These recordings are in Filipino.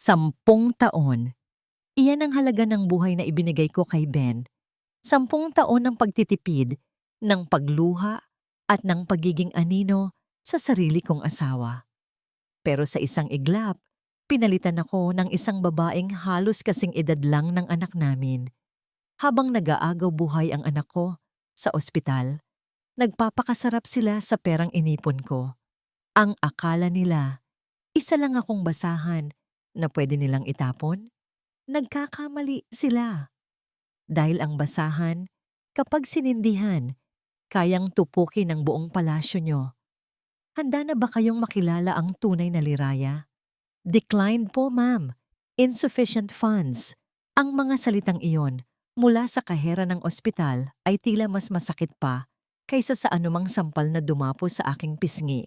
10 taon. Iyan ang halaga ng buhay na ibinigay ko kay Ben. 10 taon ng pagtitipid, ng pagluha, at ng pagiging anino sa sarili kong asawa. Pero sa isang iglap, pinalitan ako ng isang babaeng halos kasing edad lang ng anak namin. Habang nag-aagaw buhay ang anak ko sa ospital, nagpapakasarap sila sa perang inipon ko. Ang akala nila, isa lang akong basahan na pwede nilang itapon. Nagkakamali sila. Dahil ang basahan, kapag sinindihan, kayang tupukin ang buong palasyo nyo. Handa na ba kayong makilala ang tunay na liraya? Declined po, ma'am. Insufficient funds. Ang mga salitang iyon mula sa kahera ng ospital ay tila mas masakit pa kaysa sa anumang sampal na dumapo sa aking pisngi.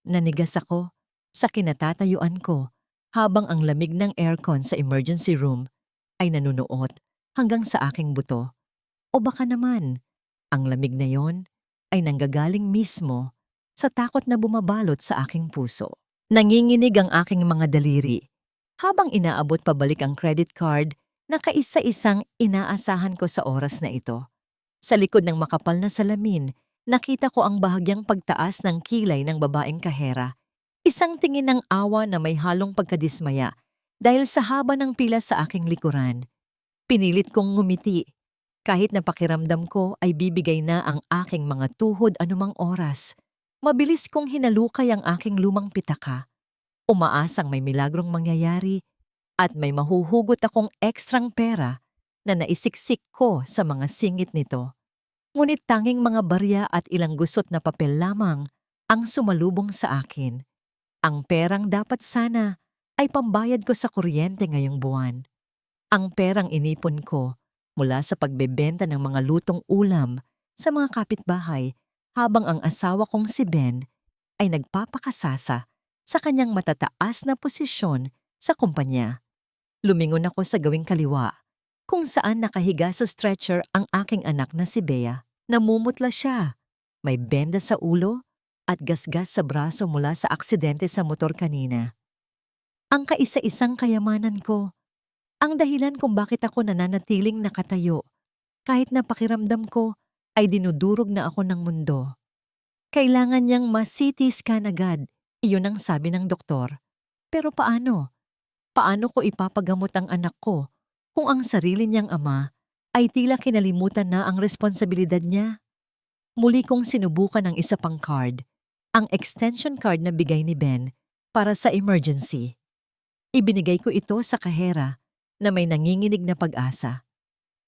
Nanigas ako sa kinatatayuan ko habang ang lamig ng aircon sa emergency room ay nanunuot hanggang sa aking buto. O baka naman, ang lamig na yon ay nanggagaling mismo sa takot na bumabalot sa aking puso. Nanginginig ang aking mga daliri habang inaabot pabalik ang credit card na kaisa-isang inaasahan ko sa oras na ito. Sa likod ng makapal na salamin, nakita ko ang bahagyang pagtaas ng kilay ng babaeng kahera. Isang tingin ng awa na may halong pagkadismaya dahil sa haba ng pila sa aking likuran. Pinilit kong ngumiti kahit na pakiramdam ko ay bibigay na ang aking mga tuhod anumang oras. Mabilis kong hinalukay ang aking lumang pitaka. Umaasang may milagrong mangyayari at may mahuhugot akong ekstrang pera na naisiksik ko sa mga singit nito. Ngunit tanging mga barya at ilang gusot na papel lamang ang sumalubong sa akin. Ang perang dapat sana ay pambayad ko sa kuryente ngayong buwan. Ang perang inipon ko mula sa pagbebenta ng mga lutong ulam sa mga kapitbahay habang ang asawa kong si Ben ay nagpapakasasa sa kanyang matataas na posisyon sa kumpanya. Lumingon ako sa gawing kaliwa kung saan nakahiga sa stretcher ang aking anak na si Bea. Namumutla siya. May benda sa ulo at gasgas sa braso mula sa aksidente sa motor kanina. Ang kaisa-isang kayamanan ko. Ang dahilan kung bakit ako nananatiling nakatayo kahit na pakiramdam ko ay dinudurog na ako ng mundo. Kailangan niyang ma-CT scan agad, iyon ang sabi ng doktor. Pero paano? Paano ko ipapagamot ang anak ko kung ang sarili niyang ama ay tila kinalimutan na ang responsibilidad niya? Muli kong sinubukan ang isa pang card, ang extension card na bigay ni Ben para sa emergency. Ibinigay ko ito sa kahera na may nanginginig na pag-asa.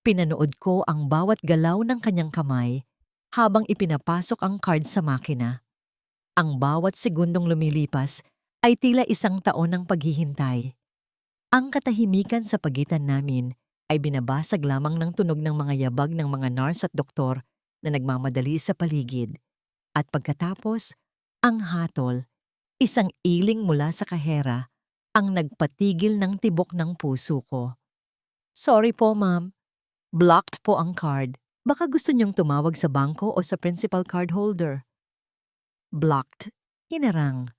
Pinanood ko ang bawat galaw ng kanyang kamay habang ipinapasok ang card sa makina. Ang bawat segundong lumilipas ay tila 1 taon ng paghihintay. Ang katahimikan sa pagitan namin ay binabasag lamang ng tunog ng mga yabag ng mga nurse at doktor na nagmamadali sa paligid. At pagkatapos, ang hatol, isang iling mula sa kahera, ang nagpatigil ng tibok ng puso ko. Sorry po, ma'am. Blocked po ang card. Baka gusto niyong tumawag sa bangko o sa principal card holder. Blocked. Hinarang.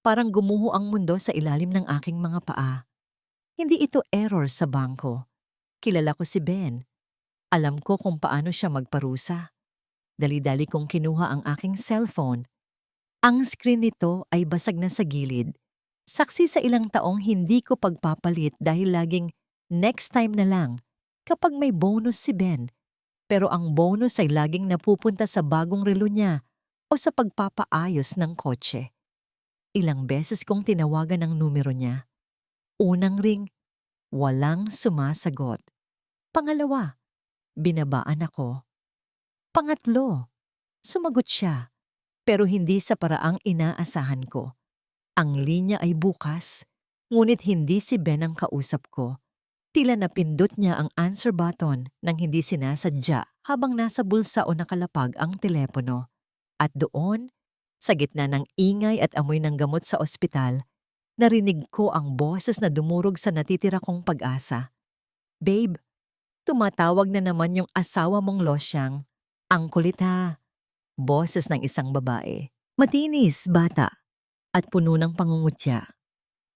Parang gumuho ang mundo sa ilalim ng aking mga paa. Hindi ito error sa bangko. Kilala ko si Ben. Alam ko kung paano siya magparusa. Dali-dali kong kinuha ang aking cellphone. Ang screen nito ay basag na sa gilid. Saksi sa ilang taong hindi ko pagpapalit dahil laging next time na lang kapag may bonus si Ben. Pero ang bonus ay laging napupunta sa bagong relo niya o sa pagpapaayos ng kotse. Ilang beses kong tinawagan ang numero niya. Unang ring, walang sumasagot. Pangalawa, binabaan ako. Pangatlo, sumagot siya, pero hindi sa paraang inaasahan ko. Ang linya ay bukas, ngunit hindi si Ben ang kausap ko. Tila napindot niya ang answer button nang hindi sinasadya habang nasa bulsa o nakalapag ang telepono. At doon, sa gitna ng ingay at amoy ng gamot sa ospital, narinig ko ang boses na dumurog sa natitira kong pag-asa. Babe, tumatawag na naman yung asawa mong losyang. Ang kulit ha. Boses ng isang babae. Matinis, bata, at puno ng pangungutya.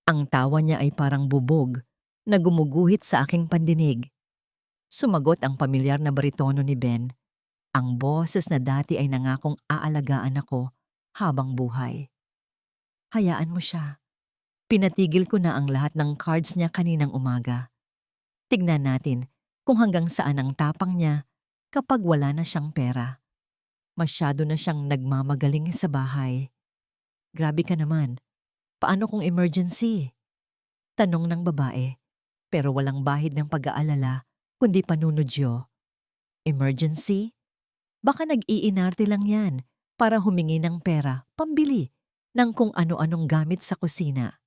Ang tawa niya ay parang bubog na gumuguhit sa aking pandinig. Sumagot ang pamilyar na baritono ni Ben, ang boses na dati ay nangakong aalagaan ako habang buhay. Hayaan mo siya. Pinatigil ko na ang lahat ng cards niya kaninang umaga. Tignan natin kung hanggang saan ang tapang niya kapag wala na siyang pera. Masyado na siyang nagmamagaling sa bahay. Grabe ka naman. Paano kung emergency? Tanong ng babae, pero walang bahid ng pag-aalala kundi panunodyo. Emergency? Baka nag-iinarte lang yan para humingi ng pera, pambili ng kung ano-anong gamit sa kusina.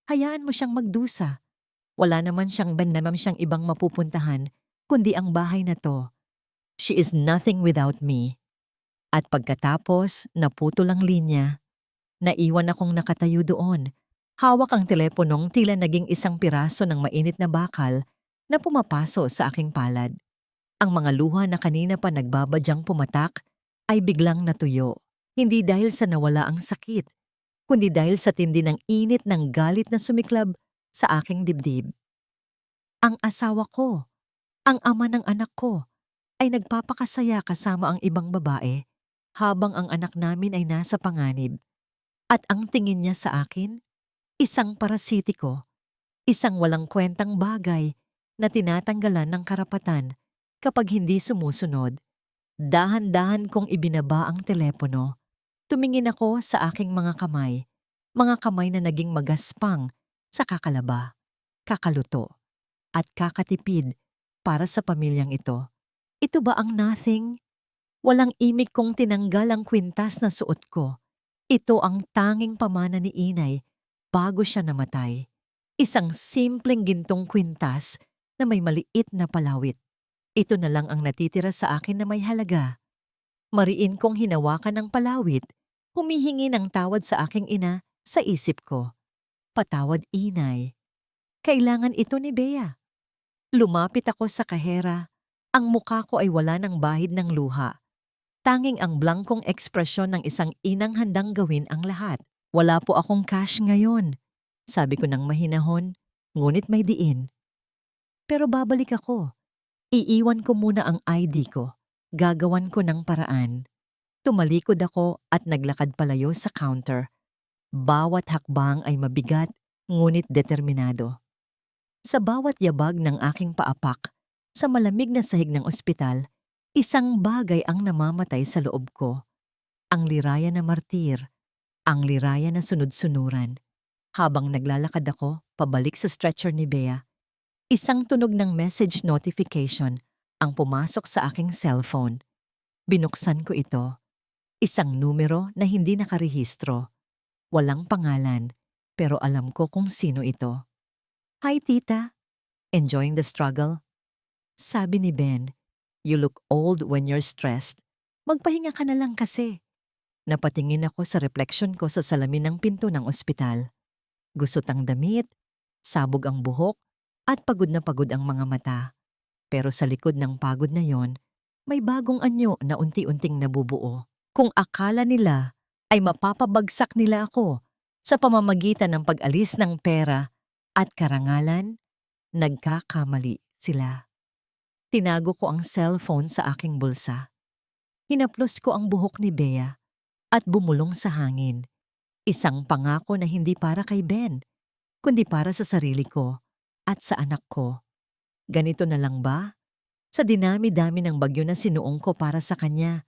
Hayaan mo siyang magdusa. Wala naman siyang ibang mapupuntahan kundi ang bahay na to. She is nothing without me. At pagkatapos, naputol ang linya. Naiwan akong nakatayo doon. Hawak ang teleponong tila naging isang piraso ng mainit na bakal na pumapaso sa aking palad. Ang mga luha na kanina pa nagbabadyang pumatak ay biglang natuyo. Hindi dahil sa nawala ang sakit, kundi dahil sa tindi ng init ng galit na sumiklab sa aking dibdib. Ang asawa ko, ang ama ng anak ko, ay nagpapakasaya kasama ang ibang babae habang ang anak namin ay nasa panganib. At ang tingin niya sa akin, isang parasitiko, isang walang kwentang bagay na tinatanggalan ng karapatan kapag hindi sumusunod. Dahan-dahan kong ibinaba ang telepono. Tumingin ako sa aking mga kamay na naging magaspang sa kakalaba, kakaluto, at kakatipid para sa pamilyang ito. Ito ba ang nothing? Walang imik kong tinanggal ang kwintas na suot ko. Ito ang tanging pamana ni inay bago siya namatay. Isang simpleng gintong kwintas na may maliit na palawit. Ito na lang ang natitira sa akin na may halaga. Mariin kong hinawakan ng palawit, humihingi ng tawad sa aking ina sa isip ko. Patawad, inay. Kailangan ito ni Bea. Lumapit ako sa kahera. Ang mukha ko ay wala ng bahid ng luha. Tanging ang blangkong ekspresyon ng isang inang handang gawin ang lahat. Wala po akong cash ngayon, sabi ko ng mahinahon, ngunit may diin. Pero babalik ako. Iiwan ko muna ang ID ko. Gagawan ko ng paraan. Tumalikod ako at naglakad palayo sa counter. Bawat hakbang ay mabigat, ngunit determinado. Sa bawat yabag ng aking paapak, sa malamig na sahig ng ospital, isang bagay ang namamatay sa loob ko. Ang liraya na martir, ang liraya na sunod-sunuran. Habang naglalakad ako, pabalik sa stretcher ni Bea, isang tunog ng message notification ang pumasok sa aking cellphone. Binuksan ko ito. Isang numero na hindi nakarehistro. Walang pangalan, pero alam ko kung sino ito. Hi tita, enjoying the struggle? Sabi ni Ben, you look old when you're stressed. Magpahinga ka na lang kasi. Napatingin ako sa refleksyon ko sa salamin ng pinto ng ospital. Gusot ang damit, sabog ang buhok, at pagod na pagod ang mga mata. Pero sa likod ng pagod na yon, may bagong anyo na unti-unting nabubuo. Kung akala nila ay mapapabagsak nila ako sa pamamagitan ng pag-alis ng pera at karangalan, nagkakamali sila. Tinago ko ang cellphone sa aking bulsa. Hinaplos ko ang buhok ni Bea at bumulong sa hangin. Isang pangako na hindi para kay Ben, kundi para sa sarili ko at sa anak ko. Ganito na lang ba? Sa dinami-dami ng bagyo na sinuong ko para sa kanya,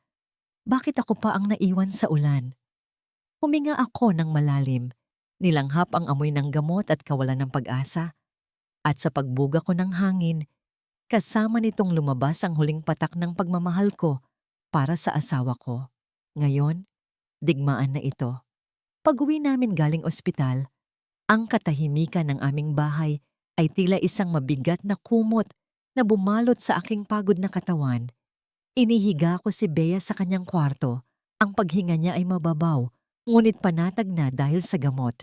bakit ako pa ang naiwan sa ulan? Huminga ako ng malalim, nilanghap ang amoy ng gamot at kawalan ng pag-asa. At sa pagbuga ko ng hangin, kasama nitong lumabas ang huling patak ng pagmamahal ko para sa asawa ko. Ngayon, digmaan na ito. Pag-uwi namin galing ospital, ang katahimikan ng aming bahay ay tila isang mabigat na kumot na bumalot sa aking pagod na katawan. Inihiga ko si Bea sa kanyang kwarto. Ang paghinga niya ay mababaw, ngunit panatag na dahil sa gamot.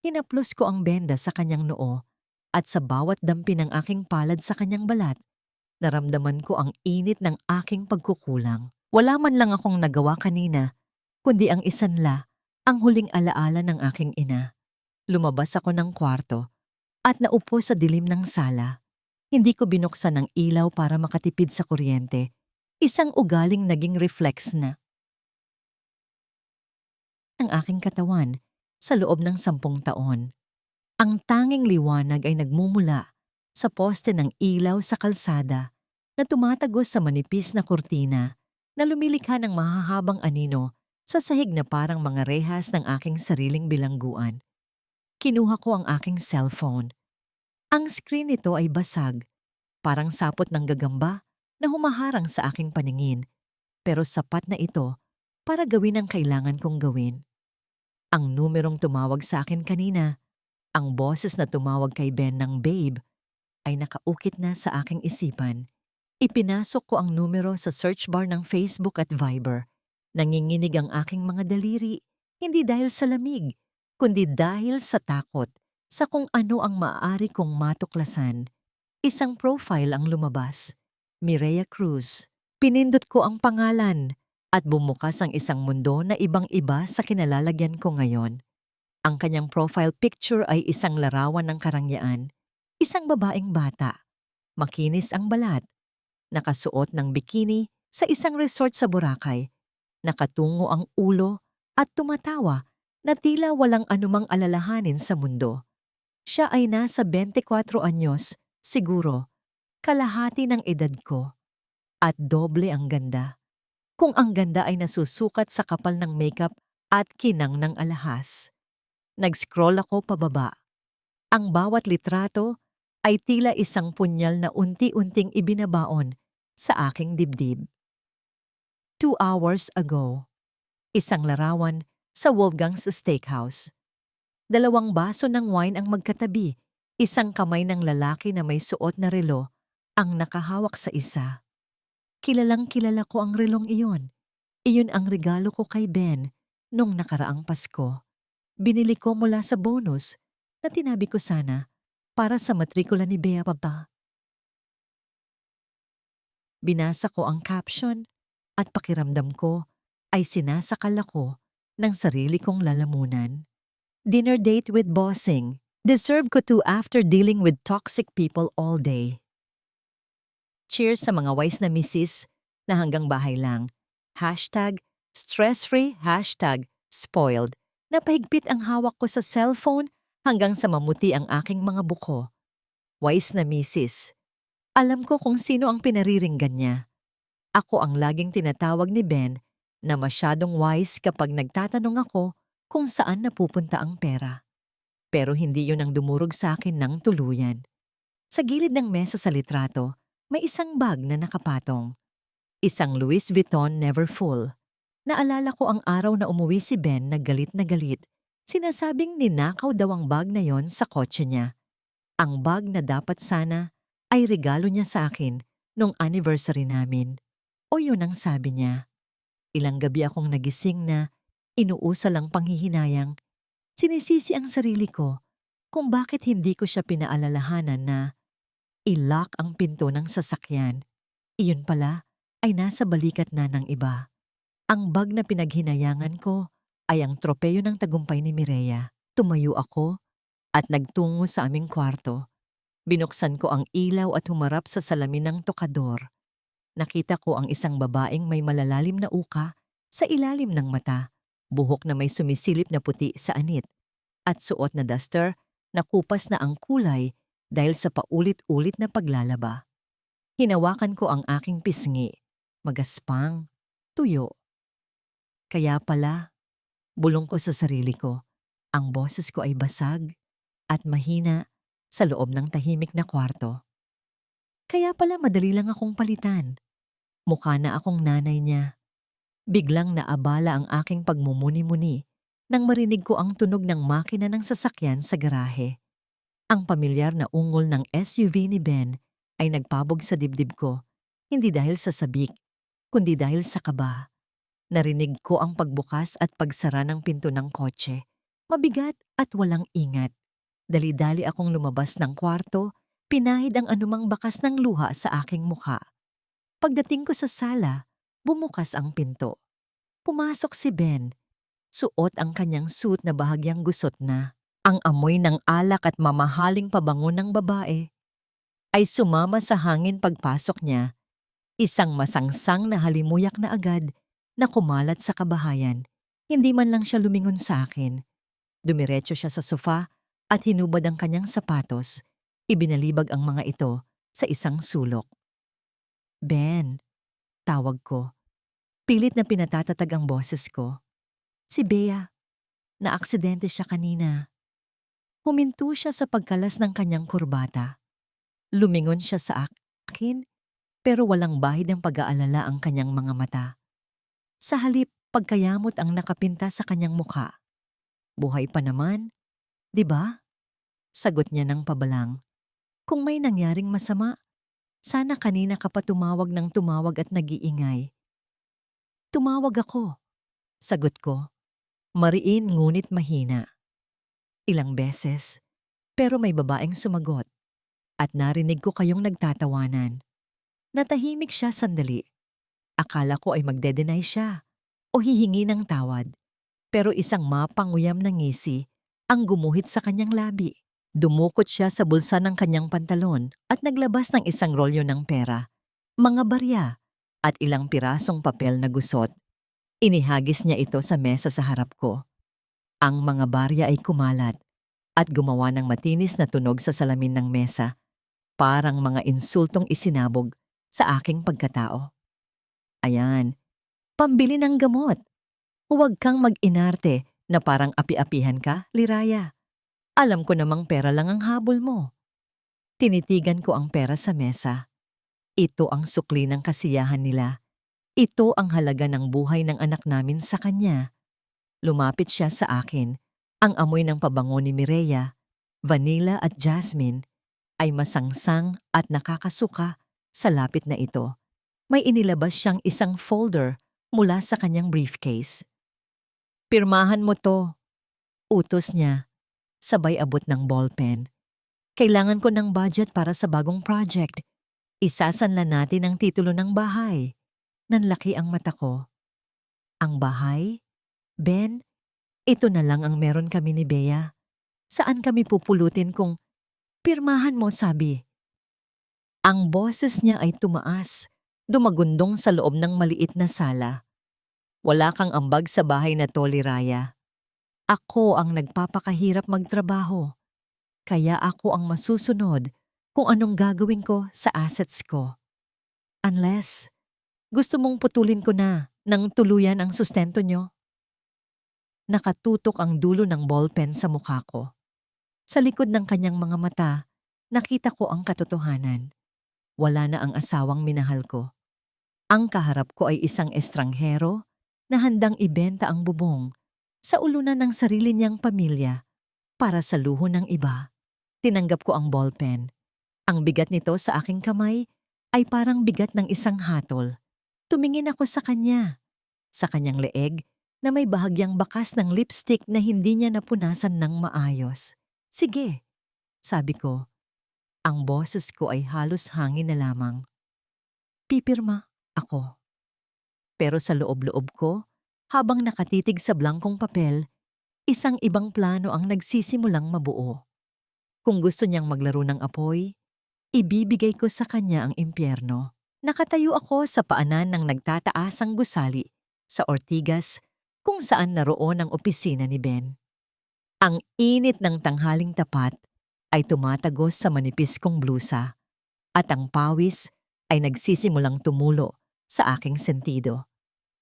Hinaplos ko ang benda sa kanyang noo at sa bawat dampi ng aking palad sa kanyang balat, naramdaman ko ang init ng aking pagkukulang. Wala man lang akong nagawa kanina, kundi ang isanla, ang huling alaala ng aking ina. Lumabas ako ng kwarto at naupo sa dilim ng sala. Hindi ko binuksan ang ilaw para makatipid sa kuryente. Isang ugaling naging reflex na ang aking katawan sa loob ng 10 taon. Ang tanging liwanag ay nagmumula sa poste ng ilaw sa kalsada na tumatagos sa manipis na kurtina na lumilikha ng mahahabang anino sa sahig na parang mga rehas ng aking sariling bilangguan. Kinuha ko ang aking cellphone. Ang screen nito ay basag, parang sapot ng gagamba na humaharang sa aking paningin, pero sapat na ito para gawin ang kailangan kong gawin. Ang numerong tumawag sa akin kanina, ang boses na tumawag kay Ben ng babe, ay nakaukit na sa aking isipan. Ipinasok ko ang numero sa search bar ng Facebook at Viber. Nanginginig ang aking mga daliri, hindi dahil sa lamig, kundi dahil sa takot sa kung ano ang maaari kong matuklasan. Isang profile ang lumabas, Mireya Cruz. Pinindot ko ang pangalan at bumukas ang isang mundo na ibang-iba sa kinalalagyan ko ngayon. Ang kanyang profile picture ay isang larawan ng karangyaan, isang babaeng bata. Makinis ang balat, nakasuot ng bikini sa isang resort sa Boracay, nakatungo ang ulo at tumatawa na tila walang anumang alalahanin sa mundo. Siya ay nasa 24 anyos, siguro, kalahati ng edad ko, at doble ang ganda. Kung ang ganda ay nasusukat sa kapal ng makeup at kinang ng alahas. Nag-scroll ako pababa. Ang bawat litrato ay tila isang punyal na unti-unting ibinabaon sa aking dibdib. 2 hours ago, isang larawan sa Wolfgang's Steakhouse. 2 baso ng wine ang magkatabi, isang kamay ng lalaki na may suot na relo ang nakahawak sa isa. Kilalang kilala ko ang relong iyon. Iyon ang regalo ko kay Ben nung nakaraang Pasko. Binili ko mula sa bonus na tinabi ko sana para sa matrikula ni Bea Papa. Binasa ko ang caption at pakiramdam ko ay sinasakal ako ng sarili kong lalamunan. Dinner date with bossing. Deserve ko to after dealing with toxic people all day. Cheers sa mga wise na misis na hanggang bahay lang. #stress-free, #spoiled. Napahigpit ang hawak ko sa cellphone hanggang sa mamuti ang aking mga buko. Wise na misis. Alam ko kung sino ang pinariringgan niya. Ako ang laging tinatawag ni Ben na masyadong wise kapag nagtatanong ako kung saan napupunta ang pera. Pero hindi yun ang dumurog sa akin ng tuluyan. Sa gilid ng mesa sa litrato, may isang bag na nakapatong. Isang Louis Vuitton Never Full. Naalala ko ang araw na umuwi si Ben na galit na galit. Sinasabing ninakaw daw ang bag na yon sa kotse niya. Ang bag na dapat sana ay regalo niya sa akin nung anniversary namin. O yun ang sabi niya. Ilang gabi akong nagising na inuusal ang panghihinayang. Sinisisi ang sarili ko kung bakit hindi ko siya pinaalalahanan na i-lock ang pinto ng sasakyan. Iyon pala ay nasa balikat na ng iba. Ang bag na pinaghinayangan ko ay ang tropeyo ng tagumpay ni Mireya. Tumayo ako at nagtungo sa aming kwarto. Binuksan ko ang ilaw at humarap sa salamin ng tokador. Nakita ko ang isang babaeng may malalalim na uka sa ilalim ng mata, buhok na may sumisilip na puti sa anit, at suot na duster na kupas na ang kulay dahil sa paulit-ulit na paglalaba. Hinawakan ko ang aking pisngi, magaspang, tuyo. Kaya pala, bulong ko sa sarili ko, ang boses ko ay basag at mahina sa loob ng tahimik na kwarto. Kaya pala madali lang akong palitan. Mukha na akong nanay niya. Biglang naabala ang aking pagmumuni-muni nang marinig ko ang tunog ng makina ng sasakyan sa garahe. Ang pamilyar na ungol ng SUV ni Ben ay nagpabog sa dibdib ko, hindi dahil sa sabik, kundi dahil sa kaba. Narinig ko ang pagbukas at pagsara ng pinto ng kotse. Mabigat at walang ingat. Dali-dali akong lumabas ng kwarto, pinahid ang anumang bakas ng luha sa aking mukha. Pagdating ko sa sala, bumukas ang pinto. Pumasok si Ben. Suot ang kanyang suit na bahagyang gusot na. Ang amoy ng alak at mamahaling pabango ng babae ay sumama sa hangin pagpasok niya, isang masangsang na halimuyak na agad na kumalat sa kabahayan. Hindi man lang siya lumingon sa akin. Dumiretso siya sa sofa at hinubad ang kanyang sapatos. Ibinalibag ang mga ito sa isang sulok. Ben, tawag ko. Pilit na pinatatatag ang boses ko. Si Bea, naaksidente siya kanina. Huminto siya sa pagkalas ng kanyang kurbata. Lumingon siya sa akin, pero walang bahid ng pag-aalala ang kanyang mga mata. Sa halip, pagkayamot ang nakapinta sa kanyang mukha. Buhay pa naman, di ba? Sagot niya ng pabalang. Kung may nangyaring masama, sana kanina ka pa tumawag ng tumawag at nag-iingay. Tumawag ako, sagot ko. Mariin ngunit mahina. Ilang beses, pero may babaeng sumagot at narinig ko kayong nagtatawanan. Natahimik siya sandali. Akala ko ay magde-deny siya o hihingi ng tawad. Pero isang mapanguyam na ngisi ang gumuhit sa kanyang labi. Dumukot siya sa bulsa ng kanyang pantalon at naglabas ng isang rolyo ng pera, mga barya at ilang pirasong papel na gusot. Inihagis niya ito sa mesa sa harap ko. Ang mga barya ay kumalat at gumawa ng matinis na tunog sa salamin ng mesa, parang mga insultong isinabog sa aking pagkatao. Ayan, pambili ng gamot. Huwag kang mag-inarte na parang api-apihan ka, Liraya. Alam ko namang pera lang ang habol mo. Tinitigan ko ang pera sa mesa. Ito ang sukli ng kasiyahan nila. Ito ang halaga ng buhay ng anak namin sa kanya. Lumapit siya sa akin. Ang amoy ng pabango ni Mireya, vanilla at jasmine, ay masangsang at nakakasuka sa lapit na ito. May inilabas siyang isang folder mula sa kanyang briefcase. Pirmahan mo to, utos niya, sabay abot ng ballpen. Kailangan ko ng budget para sa bagong project. Isasanla natin ang titulo ng bahay. Nanlaki ang mata ko. Ang bahay? Ben, ito na lang ang meron kami ni Bea. Saan kami pupulutin kung pirmahan mo, sabi? Ang boses niya ay tumaas, dumagundong sa loob ng maliit na sala. Wala kang ambag sa bahay na to, Liraya. Ako ang nagpapakahirap magtrabaho. Kaya ako ang masusunod kung anong gagawin ko sa assets ko. Unless, gusto mong putulin ko na nang tuluyan ang sustento nyo? Nakatutok ang dulo ng ballpen sa mukha ko. Sa likod ng kanyang mga mata, nakita ko ang katotohanan. Wala na ang asawang minahal ko. Ang kaharap ko ay isang estranghero na handang ibenta ang bubong sa ulunan ng sarili niyang pamilya para sa luho ng iba. Tinanggap ko ang ballpen. Ang bigat nito sa aking kamay ay parang bigat ng isang hatol. Tumingin ako sa kanya. Sa kanyang leeg na may bahagyang bakas ng lipstick na hindi niya napunasan ng maayos. Sige, sabi ko. Ang boses ko ay halos hangin na lamang. Pipirma ako. Pero sa loob-loob ko, habang nakatitig sa blankong papel, isang ibang plano ang nagsisimulang mabuo. Kung gusto niyang maglaro ng apoy, ibibigay ko sa kanya ang impyerno. Nakatayo ako sa paanan ng nagtataasang gusali sa Ortigas kung saan naroon ang opisina ni Ben. Ang init ng tanghaling tapat ay tumatagos sa manipis kong blusa at ang pawis ay nagsisimulang tumulo sa aking sentido.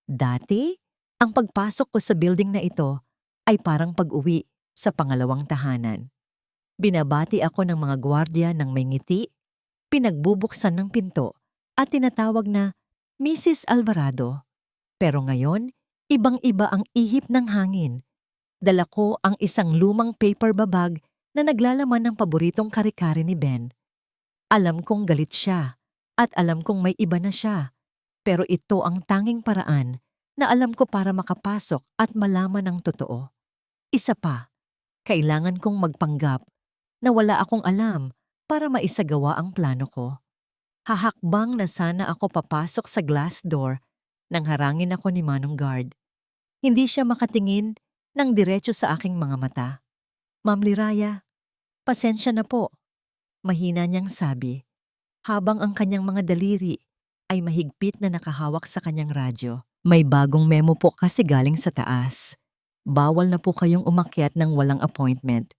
Dati, ang pagpasok ko sa building na ito ay parang pag-uwi sa pangalawang tahanan. Binabati ako ng mga gwardiya ng may ngiti, pinagbubuksan ng pinto at tinatawag na Mrs. Alvarado. Pero ngayon, ibang-iba ang ihip ng hangin. Dala ko ang isang lumang paper babag na naglalaman ng paboritong kare-kare ni Ben. Alam kong galit siya at alam kong may iba na siya. Pero ito ang tanging paraan na alam ko para makapasok at malaman ang totoo. Isa pa, kailangan kong magpanggap na wala akong alam para maisagawa ang plano ko. Hahakbang na sana ako papasok sa glass door nang harangin ako ni Manong Guard. Hindi siya makatingin ng diretso sa aking mga mata. Ma'am Liraya, pasensya na po. Mahina niyang sabi, habang ang kanyang mga daliri ay mahigpit na nakahawak sa kanyang radyo. May bagong memo po kasi galing sa taas. Bawal na po kayong umakyat ng walang appointment.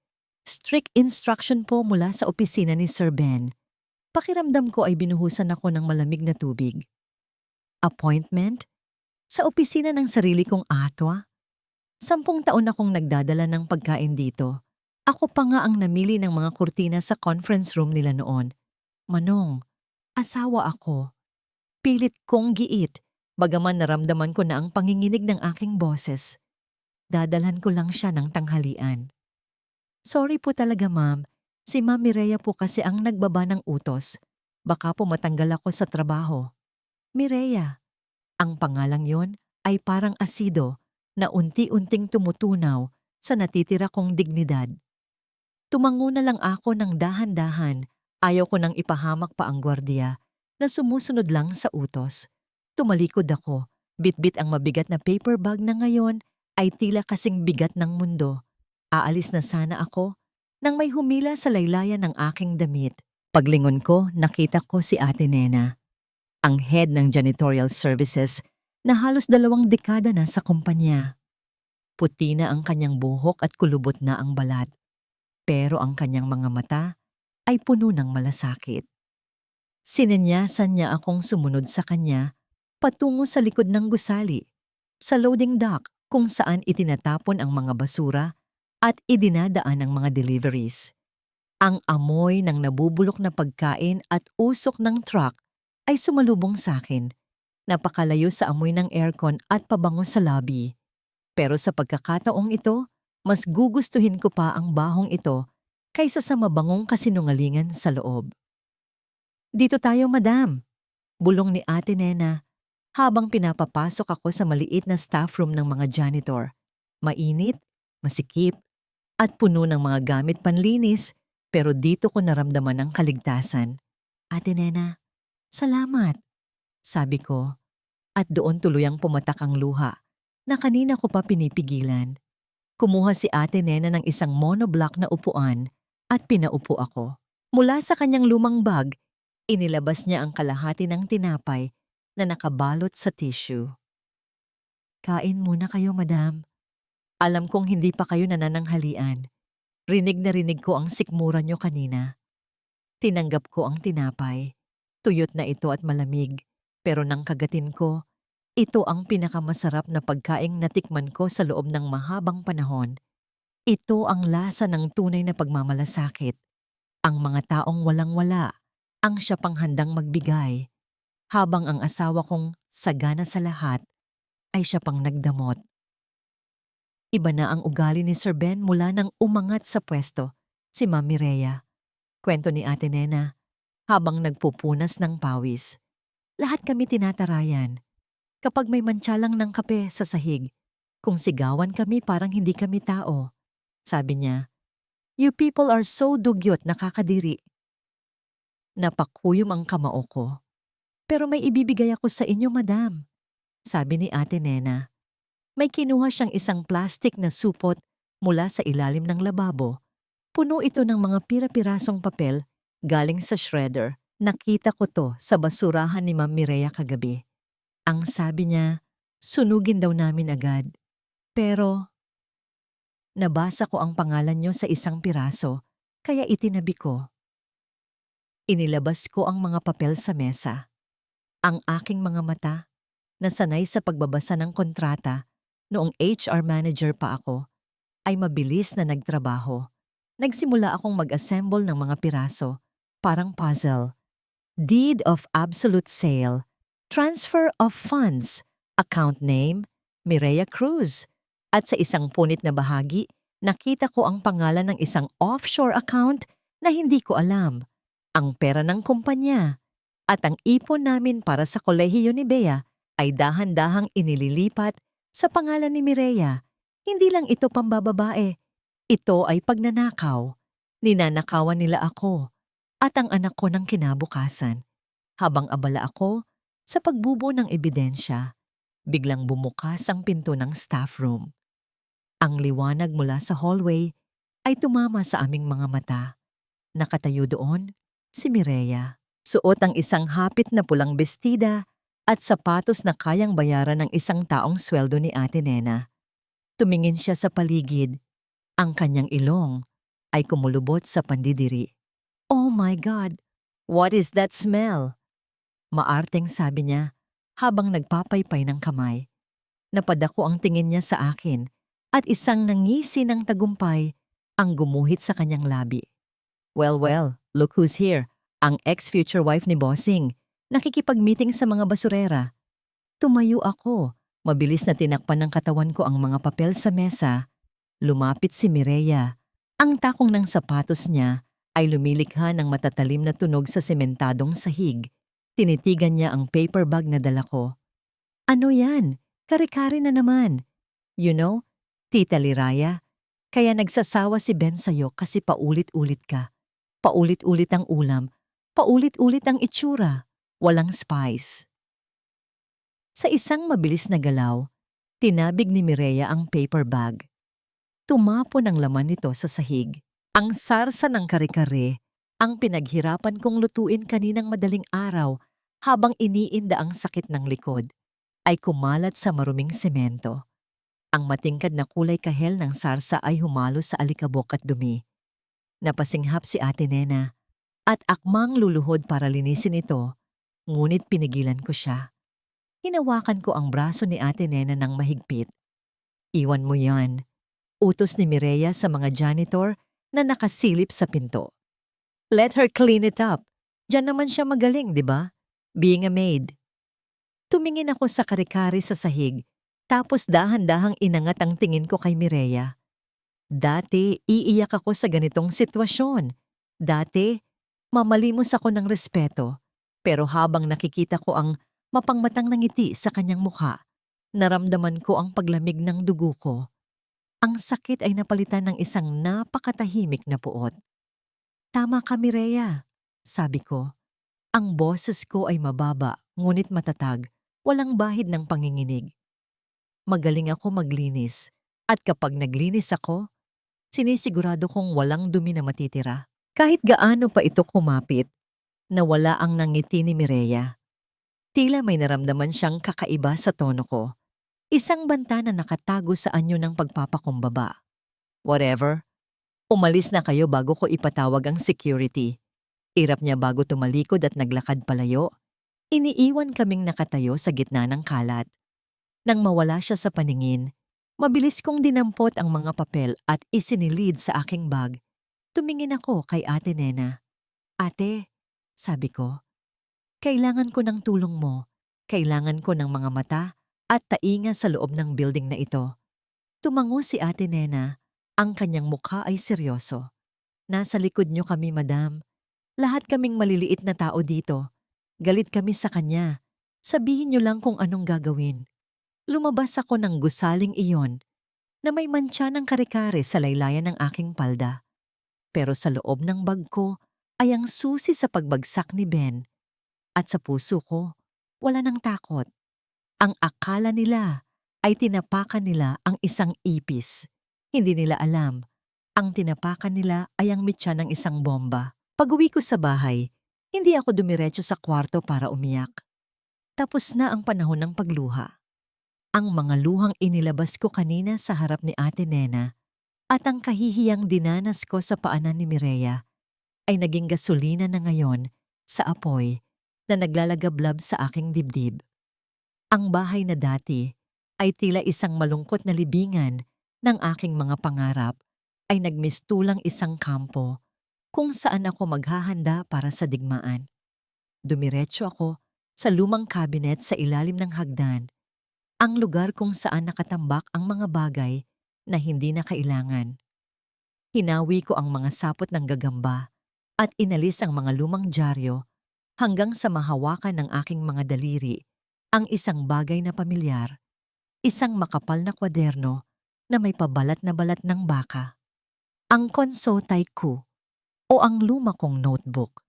Strict instruction po mula sa opisina ni Sir Ben. Pakiramdam ko ay binuhusan ako ng malamig na tubig. Appointment? Sa opisina ng sarili kong atwa? 10 taon akong nagdadala ng pagkain dito. Ako pa nga ang namili ng mga kurtina sa conference room nila noon. Manong, asawa ako. Pilit kong giit, bagaman naramdaman ko na ang panginginig ng aking boses. Dadalhan ko lang siya ng tanghalian. Sorry po talaga ma'am, si Ma'am Mireya po kasi ang nagbaba ng utos. Baka po matanggal ako sa trabaho. Mireya, ang pangalang yon ay parang asido na unti-unting tumutunaw sa natitira kong dignidad. Tumango na lang ako ng dahan-dahan, ayaw ko nang ipahamak pa ang gwardiya na sumusunod lang sa utos. Tumalikod ako, bitbit ang mabigat na paper bag na ngayon ay tila kasing bigat ng mundo. Aalis na sana ako nang may humila sa laylayan ng aking damit. Paglingon ko, nakita ko si Ate Nena, ang head ng janitorial services na halos 2 dekada na sa kumpanya. Puti na ang kanyang buhok at kulubot na ang balat, pero ang kanyang mga mata ay puno ng malasakit. Sinenyasan niya akong sumunod sa kanya patungo sa likod ng gusali, sa loading dock kung saan itinatapon ang mga basura at idinadaan ang mga deliveries. Ang amoy ng nabubulok na pagkain at usok ng truck ay sumalubong sa akin. Napakalayo sa amoy ng aircon at pabango sa lobby. Pero sa pagkakataong ito, mas gugustuhin ko pa ang bahong ito kaysa sa mabangong kasinungalingan sa loob. Dito tayo, madam, bulong ni Ate Nena habang pinapapasok ako sa maliit na staff room ng mga janitor. Mainit, masikip, at puno ng mga gamit panlinis, pero dito ko naramdaman ang kaligtasan. Ate Nena, salamat, sabi ko, at doon tuluyang pumatak ang luha na kanina ko pa pinipigilan. Kumuha si Ate Nena ng isang monoblock na upuan at pinaupo ako. Mula sa kanyang lumang bag, inilabas niya ang kalahati ng tinapay na nakabalot sa tissue. Kain muna kayo, madam. Alam kong hindi pa kayo nanananghalian. Rinig na rinig ko ang sikmura niyo kanina. Tinanggap ko ang tinapay. Tuyot na ito at malamig, pero nang kagatin ko, ito ang pinakamasarap na pagkaing natikman ko sa loob ng mahabang panahon. Ito ang lasa ng tunay na pagmamalasakit. Ang mga taong walang-wala, ang siya pang handang magbigay, habang ang asawa kong sagana sa lahat ay siya pang nagdamot. Iba na ang ugali ni Sir Ben mula nang umangat sa pwesto, si Ma'am Mireya. Kwento ni Ate Nena, habang nagpupunas ng pawis. Lahat kami tinatarayan. Kapag may mantsa lang ng kape sa sahig, kung sigawan kami parang hindi kami tao. Sabi niya, "You people are so dugyot, nakakadiri." Napakuyom ang kamao ko. "Pero may ibibigay ako sa inyo, madam," sabi ni Ate Nena. May kinuha siyang isang plastic na supot mula sa ilalim ng lababo. Puno ito ng mga pira-pirasong papel galing sa shredder. Nakita ko to sa basurahan ni Ma'am Mireya kagabi. Ang sabi niya, sunugin daw namin agad. Pero nabasa ko ang pangalan niyo sa isang piraso, kaya itinabi ko. Inilabas ko ang mga papel sa mesa. Ang aking mga mata, na sanay sa pagbabasa ng kontrata, noong HR manager pa ako, ay mabilis na nagtrabaho. Nagsimula akong mag-assemble ng mga piraso, parang puzzle. Deed of absolute sale, transfer of funds, account name, Mireya Cruz. At sa isang punit na bahagi, nakita ko ang pangalan ng isang offshore account na hindi ko alam. Ang pera ng kumpanya. At ang ipon namin para sa kolehiyo ni Bea ay dahan-dahang inililipat sa pangalan ni Mireya. Hindi lang ito pambababae. Ito ay pagnanakaw. Ninanakawan nila ako at ang anak ko ng kinabukasan. Habang abala ako sa pagbubuo ng ebidensya, biglang bumukas ang pinto ng staff room. Ang liwanag mula sa hallway ay tumama sa aming mga mata. Nakatayo doon, si Mireya. Suot ang isang hapit na pulang bestida at sapatos na kayang bayaran ng isang taong sweldo ni Ate Nena. Tumingin siya sa paligid. Ang kanyang ilong ay kumulubot sa pandidiri. "Oh my God! What is that smell?" Maarteng sabi niya habang nagpapaypay ng kamay. Napadako ang tingin niya sa akin at isang nangisi ng tagumpay ang gumuhit sa kanyang labi. Well, look who's here. Ang ex-future wife ni Bossing. Nakikipag-meeting sa mga basurera. Tumayo ako. Mabilis na tinakpan ng katawan ko ang mga papel sa mesa. Lumapit si Mireya. Ang takong ng sapatos niya ay lumilikha ng matatalim na tunog sa sementadong sahig. Tinitigan niya ang paper bag na dala ko. "Ano yan? Kare-kare na naman. You know, Tita Liraya, kaya nagsasawa si Ben sa'yo kasi paulit-ulit ka. Paulit-ulit ang ulam, paulit-ulit ang itsura, walang spice." Sa isang mabilis na galaw, tinabig ni Mireya ang paper bag. Tumapon ang laman nito sa sahig. Ang sarsa ng kare-kare, ang pinaghirapan kong lutuin kaninang madaling araw habang iniinda ang sakit ng likod, ay kumalat sa maruming semento. Ang matingkad na kulay kahel ng sarsa ay humalo sa alikabok at dumi. Napasinghap si Ate Nena at akmang luluhod para linisin ito, ngunit pinigilan ko siya. Hinawakan ko ang braso ni Ate Nena ng mahigpit. "Iwan mo yan," utos ni Mireya sa mga janitor na nakasilip sa pinto. "Let her clean it up. Diyan naman siya magaling, di ba? Being a maid." Tumingin ako sa kare-kare sa sahig, tapos dahan-dahang inangat ang tingin ko kay Mireya. Dati, iiyak ako sa ganitong sitwasyon. Dati, mamalimos ako ng respeto. Pero habang nakikita ko ang mapangmatang na ngiti sa kanyang mukha, naramdaman ko ang paglamig ng dugo ko. Ang sakit ay napalitan ng isang napakatahimik na puot. "Tama ka, Mireya," sabi ko. Ang boses ko ay mababa, ngunit matatag, walang bahid ng panginginig. Magaling ako maglinis, at kapag naglinis ako, sinisigurado kong walang dumi na matitira. Kahit gaano pa ito kumapit, nawala ang nangiti ni Mireya. Tila may naramdaman siyang kakaiba sa tono ko. Isang banta na nakatago sa anyo ng pagpapakumbaba. "Whatever. Umalis na kayo bago ko ipatawag ang security." Irap niya bago tumalikod at naglakad palayo. Iniiwan kaming nakatayo sa gitna ng kalat. Nang mawala siya sa paningin, mabilis kong dinampot ang mga papel at isinilid sa aking bag. Tumingin ako kay Ate Nena. "Ate," sabi ko, "kailangan ko ng tulong mo. Kailangan ko ng mga mata at tainga sa loob ng building na ito." Tumango si Ate Nena. Ang kanyang mukha ay seryoso. "Nasa likod niyo kami, madam. Lahat kaming maliliit na tao dito. Galit kami sa kanya. Sabihin niyo lang kung anong gagawin." Lumabas ako ng gusaling iyon na may mantsa ng kare-kare sa laylayan ng aking palda. Pero sa loob ng bag ko ay ang susi sa pagbagsak ni Ben. At sa puso ko, wala ng takot. Ang akala nila ay tinapakan nila ang isang ipis. Hindi nila alam, ang tinapakan nila ay ang mitya ng isang bomba. Pag-uwi ko sa bahay, hindi ako dumiretso sa kwarto para umiyak. Tapos na ang panahon ng pagluha. Ang mga luhang inilabas ko kanina sa harap ni Ate Nena at ang kahihiyang dinanas ko sa paanan ni Mireya ay naging gasolina na ngayon sa apoy na naglalagablab sa aking dibdib. Ang bahay na dati ay tila isang malungkot na libingan ng aking mga pangarap ay nagmistulang isang kampo kung saan ako maghahanda para sa digmaan. Dumiretso ako sa lumang kabinet sa ilalim ng hagdan, ang lugar kung saan nakatambak ang mga bagay na hindi na kailangan. Hinawi ko ang mga sapot ng gagamba at inalis ang mga lumang dyaryo hanggang sa mahawakan ng aking mga daliri ang isang bagay na pamilyar, isang makapal na kwaderno na may pabalat na balat ng baka. Ang konsotay ko o ang luma kong notebook.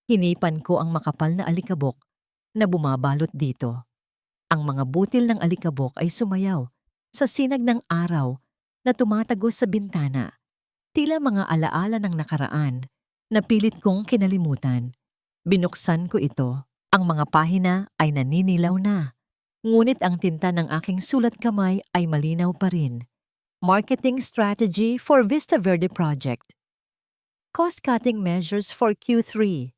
Hinipan ko ang makapal na alikabok na bumabalot dito. Ang mga butil ng alikabok ay sumayaw sa sinag ng araw na tumatagos sa bintana. Tila mga alaala ng nakaraan na pilit kong kinalimutan. Binuksan ko ito. Ang mga pahina ay naninilaw na. Ngunit ang tinta ng aking sulat kamay ay malinaw pa rin. Marketing Strategy for Vista Verde Project. Cost-cutting measures for Q3.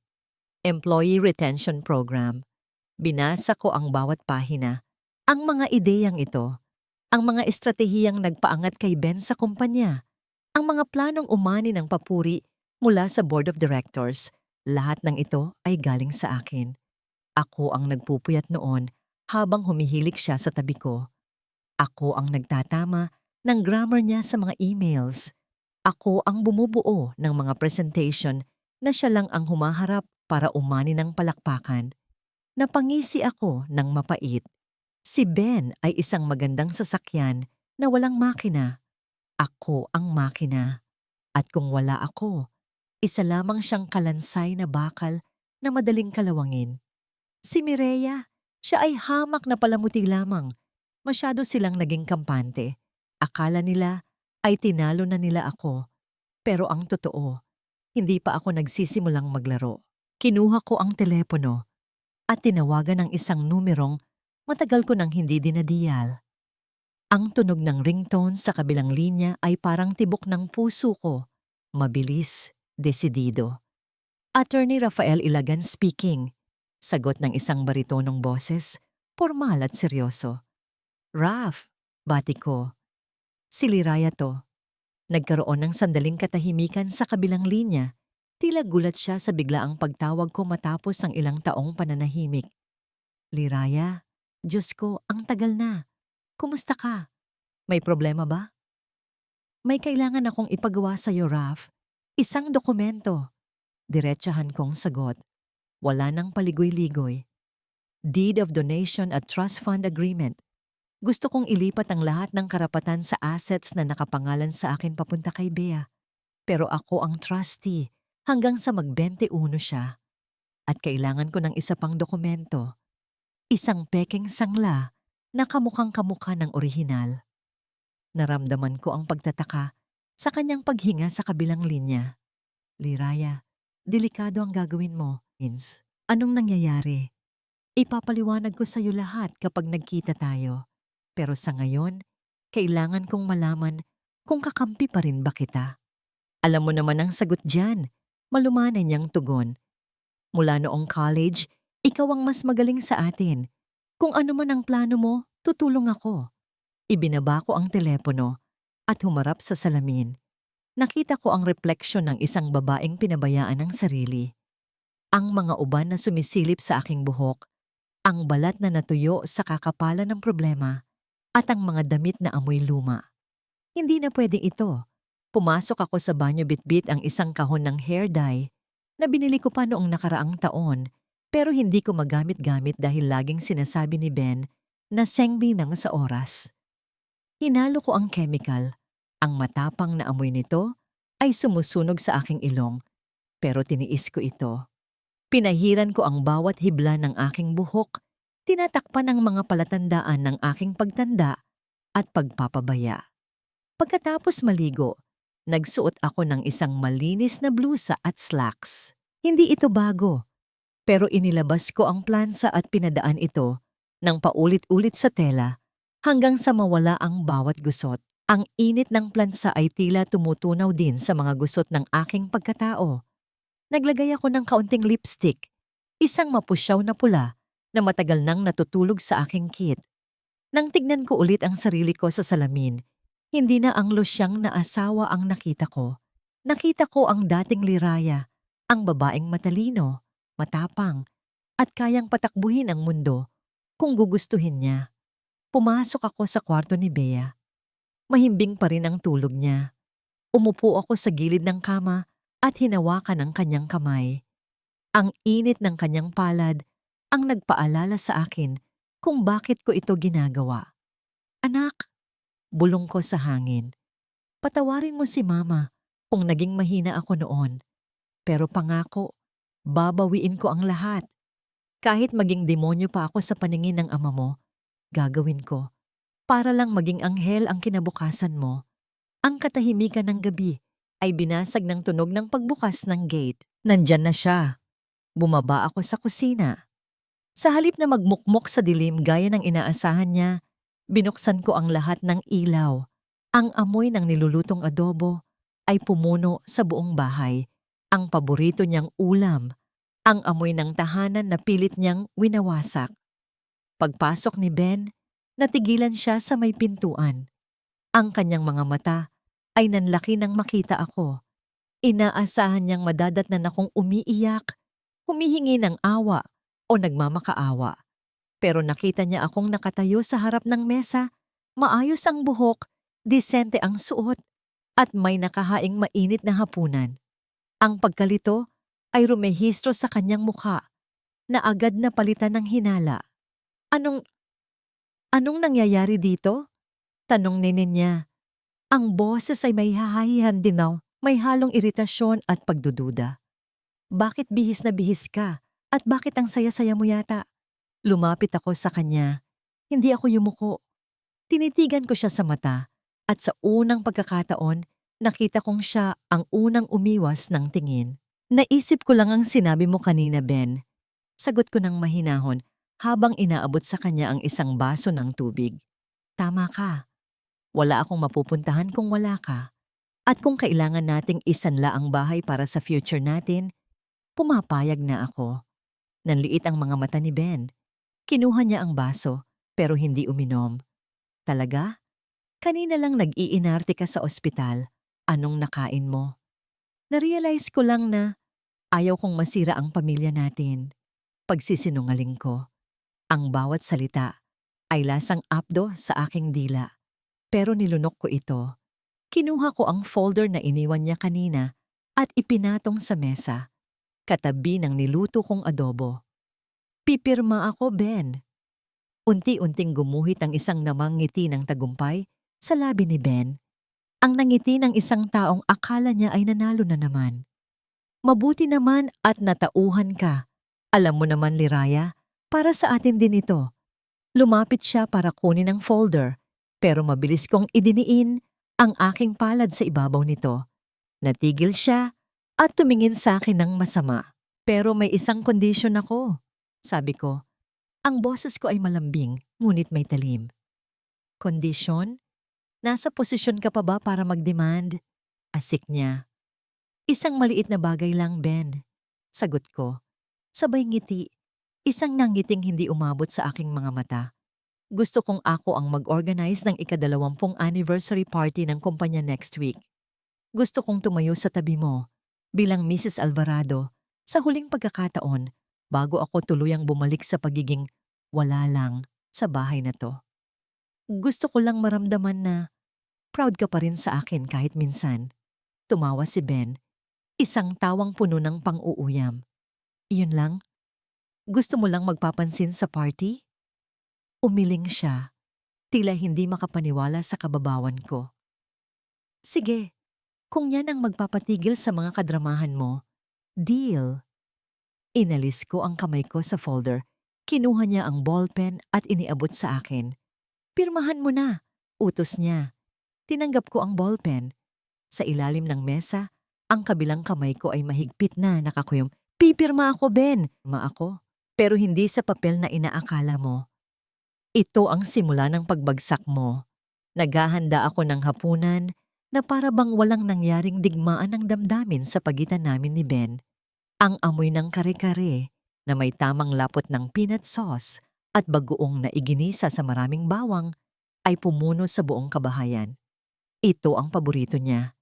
Employee Retention Program. Binasa ko ang bawat pahina. Ang mga ideyang ito, ang mga estratehiyang nagpaangat kay Ben sa kumpanya, ang mga planong umani ng papuri mula sa Board of Directors, lahat ng ito ay galing sa akin. Ako ang nagpupuyat noon habang humihilik siya sa tabi ko. Ako ang nagtatama ng grammar niya sa mga emails. Ako ang bumubuo ng mga presentation na siya lang ang humaharap para umani ng palakpakan. Napangisi ako ng mapait. Si Ben ay isang magandang sasakyan na walang makina. Ako ang makina. At kung wala ako, isa lamang siyang kalansay na bakal na madaling kalawangin. Si Mireya, siya ay hamak na palamuti lamang. Masyado silang naging kampante. Akala nila ay tinalo na nila ako. Pero ang totoo, hindi pa ako nagsisimulang maglaro. Kinuha ko ang telepono at tinawagan ng isang numerong matagal ko nang hindi dinadiyal. Ang tunog ng ringtone sa kabilang linya ay parang tibok ng puso ko. Mabilis, desidido. Attorney Rafael Ilagan speaking. Sagot ng isang baritonong boses, formal at seryoso. Raf, bati ko. Si Liraya to. Nagkaroon ng sandaling katahimikan sa kabilang linya. Tila gulat siya sa biglaang pagtawag ko matapos ang ilang taong pananahimik. Liraya, Diyos ko, ang tagal na. Kumusta ka? May problema ba? May kailangan akong ipagawa sa iyo, Raf. Isang dokumento. Diretsahan kong sagot. Wala nang paligoy-ligoy. Deed of Donation at Trust Fund Agreement. Gusto kong ilipat ang lahat ng karapatan sa assets na nakapangalan sa akin papunta kay Bea. Pero ako ang trustee hanggang sa mag-21 siya. At kailangan ko ng isa pang dokumento. Isang pekeng sangla na kamukhang-kamukha ng orihinal. Naramdaman ko ang pagtataka sa kanyang paghinga sa kabilang linya. Liraya, delikado ang gagawin mo, Vince. Anong nangyayari? Ipapaliwanag ko sa iyo lahat kapag nagkita tayo. Pero sa ngayon, kailangan kong malaman kung kakampi pa rin ba kita. Alam mo naman ang sagot dyan. Malumanay niyang tugon. Mula noong college, ikaw ang mas magaling sa atin. Kung ano man ang plano mo, tutulong ako. Ibinaba ko ang telepono at humarap sa salamin. Nakita ko ang refleksyon ng isang babaeng pinabayaan ng sarili. Ang mga uban na sumisilip sa aking buhok, ang balat na natuyo sa kakapalan ng problema, at ang mga damit na amoy luma. Hindi na pwedeng ito. Pumasok ako sa banyo bitbit ang isang kahon ng hair dye na binili ko pa noong nakaraang taon pero hindi ko magamit-gamit dahil laging sinasabi ni Ben na sengbinang sa oras. Hinalo ko ang chemical. Ang matapang na amoy nito ay sumusunog sa aking ilong pero tiniis ko ito. Pinahiran ko ang bawat hibla ng aking buhok, tinatakpan ang mga palatandaan ng aking pagtanda at pagpapabaya. Pagkatapos maligo, nagsuot ako ng isang malinis na blusa at slacks. Hindi ito bago, pero inilabas ko ang plansa at pinadaan ito ng paulit-ulit sa tela hanggang sa mawala ang bawat gusot. Ang init ng plansa ay tila tumutunaw din sa mga gusot ng aking pagkatao. Naglagay ako ng kaunting lipstick, isang mapusyaw na pula na matagal nang natutulog sa aking kit. Nang tignan ko ulit ang sarili ko sa salamin, hindi na ang losyang na asawa ang nakita ko. Nakita ko ang dating Liraya, ang babaeng matalino, matapang, at kayang patakbuhin ang mundo kung gugustuhin niya. Pumasok ako sa kwarto ni Bea. Mahimbing pa rin ang tulog niya. Umupo ako sa gilid ng kama at hinawakan ang kanyang kamay. Ang init ng kanyang palad ang nagpaalala sa akin kung bakit ko ito ginagawa. Anak, bulong ko sa hangin. Patawarin mo si Mama kung naging mahina ako noon. Pero pangako, babawiin ko ang lahat. Kahit maging demonyo pa ako sa paningin ng ama mo, gagawin ko. Para lang maging anghel ang kinabukasan mo. Ang katahimikan ng gabi, ay binasag ng tunog ng pagbukas ng gate. Nandyan na siya. Bumaba ako sa kusina. Sa halip na magmukmok sa dilim gaya ng inaasahan niya, binuksan ko ang lahat ng ilaw. Ang amoy ng nilulutong adobo ay pumuno sa buong bahay. Ang paborito niyang ulam, ang amoy ng tahanan na pilit niyang winawasak. Pagpasok ni Ben, natigilan siya sa may pintuan. Ang kanyang mga mata ay nanlaki nang makita ako. Inaasahan niyang madadatnan akong umiiyak, humihingi ng awa o nagmamakaawa. Pero nakita niya akong nakatayo sa harap ng mesa, maayos ang buhok, disente ang suot, at may nakahaing mainit na hapunan. Ang pagkalito ay rumehistro sa kanyang mukha, na agad na palitan ng hinala. Anong nangyayari dito? Tanong ni niya. Ang boses ay may hahahihan din daw, may halong iritasyon at pagdududa. Bakit bihis na bihis ka? At bakit ang saya-saya mo yata? Lumapit ako sa kanya. Hindi ako yumuko. Tinitigan ko siya sa mata at sa unang pagkakataon, nakita kong siya ang unang umiwas ng tingin. Naisip ko lang ang sinabi mo kanina, Ben. Sagot ko ng mahinahon habang inaabot sa kanya ang isang baso ng tubig. Tama ka. Wala akong mapupuntahan kung wala ka. At kung kailangan nating isanla ang bahay para sa future natin, pumapayag na ako. Nanliit ang mga mata ni Ben. Kinuha niya ang baso pero hindi uminom. Talaga? Kanina lang nag-iinarte ka sa ospital. Anong nakain mo? Narealize ko lang na ayaw kong masira ang pamilya natin. Pagsisinungaling ko. Ang bawat salita ay lasang apdo sa aking dila. Pero nilunok ko ito. Kinuha ko ang folder na iniwan niya kanina at ipinatong sa mesa, katabi ng niluto kong adobo. Pipirma ako, Ben. Unti-unting gumuhit ang isang namang ngiti ng tagumpay sa labi ni Ben. Ang nangiti ng isang taong akala niya ay nanalo na naman. Mabuti naman at natauhan ka. Alam mo naman, Liraya, para sa atin din ito. Lumapit siya para kunin ang folder, pero mabilis kong idiniin ang aking palad sa ibabaw nito. Natigil siya at tumingin sa akin ng masama. Pero may isang kondisyon ako, sabi ko. Ang boses ko ay malambing, ngunit may talim. Kondisyon? Nasa posisyon ka pa ba para mag-demand? Asik niya. Isang maliit na bagay lang, Ben. Sagot ko. Sabay ngiti. Isang nangiting hindi umabot sa aking mga mata. Gusto kong ako ang mag-organize ng ika-20 anniversary party ng kumpanya next week. Gusto kong tumayo sa tabi mo, bilang Mrs. Alvarado, sa huling pagkakataon, bago ako tuluyang bumalik sa pagiging wala lang sa bahay na to. Gusto ko lang maramdaman na proud ka pa rin sa akin kahit minsan. Tumawa si Ben, isang tawang puno ng pang-uuyam. Iyon lang? Gusto mo lang magpapansin sa party? Umiling siya, tila hindi makapaniwala sa kababawan ko. Sige, kung yan ang magpapatigil sa mga kadramahan mo, deal. Inalis ko ang kamay ko sa folder, kinuha niya ang ballpen at iniabot sa akin. Pirmahan mo na, utos niya. Tinanggap ko ang ballpen. Sa ilalim ng mesa, ang kabilang kamay ko ay mahigpit na nakakuyom. Pipirma ako, Ben. Pirma ako, pero hindi sa papel na inaakala mo. Ito ang simula ng pagbagsak mo. Naghahanda ako ng hapunan na para bang walang nangyaring digmaan ng damdamin sa pagitan namin ni Ben. Ang amoy ng kare-kare na may tamang lapot ng peanut sauce at bagoong na iginisa sa maraming bawang ay pumuno sa buong kabahayan. Ito ang paborito niya.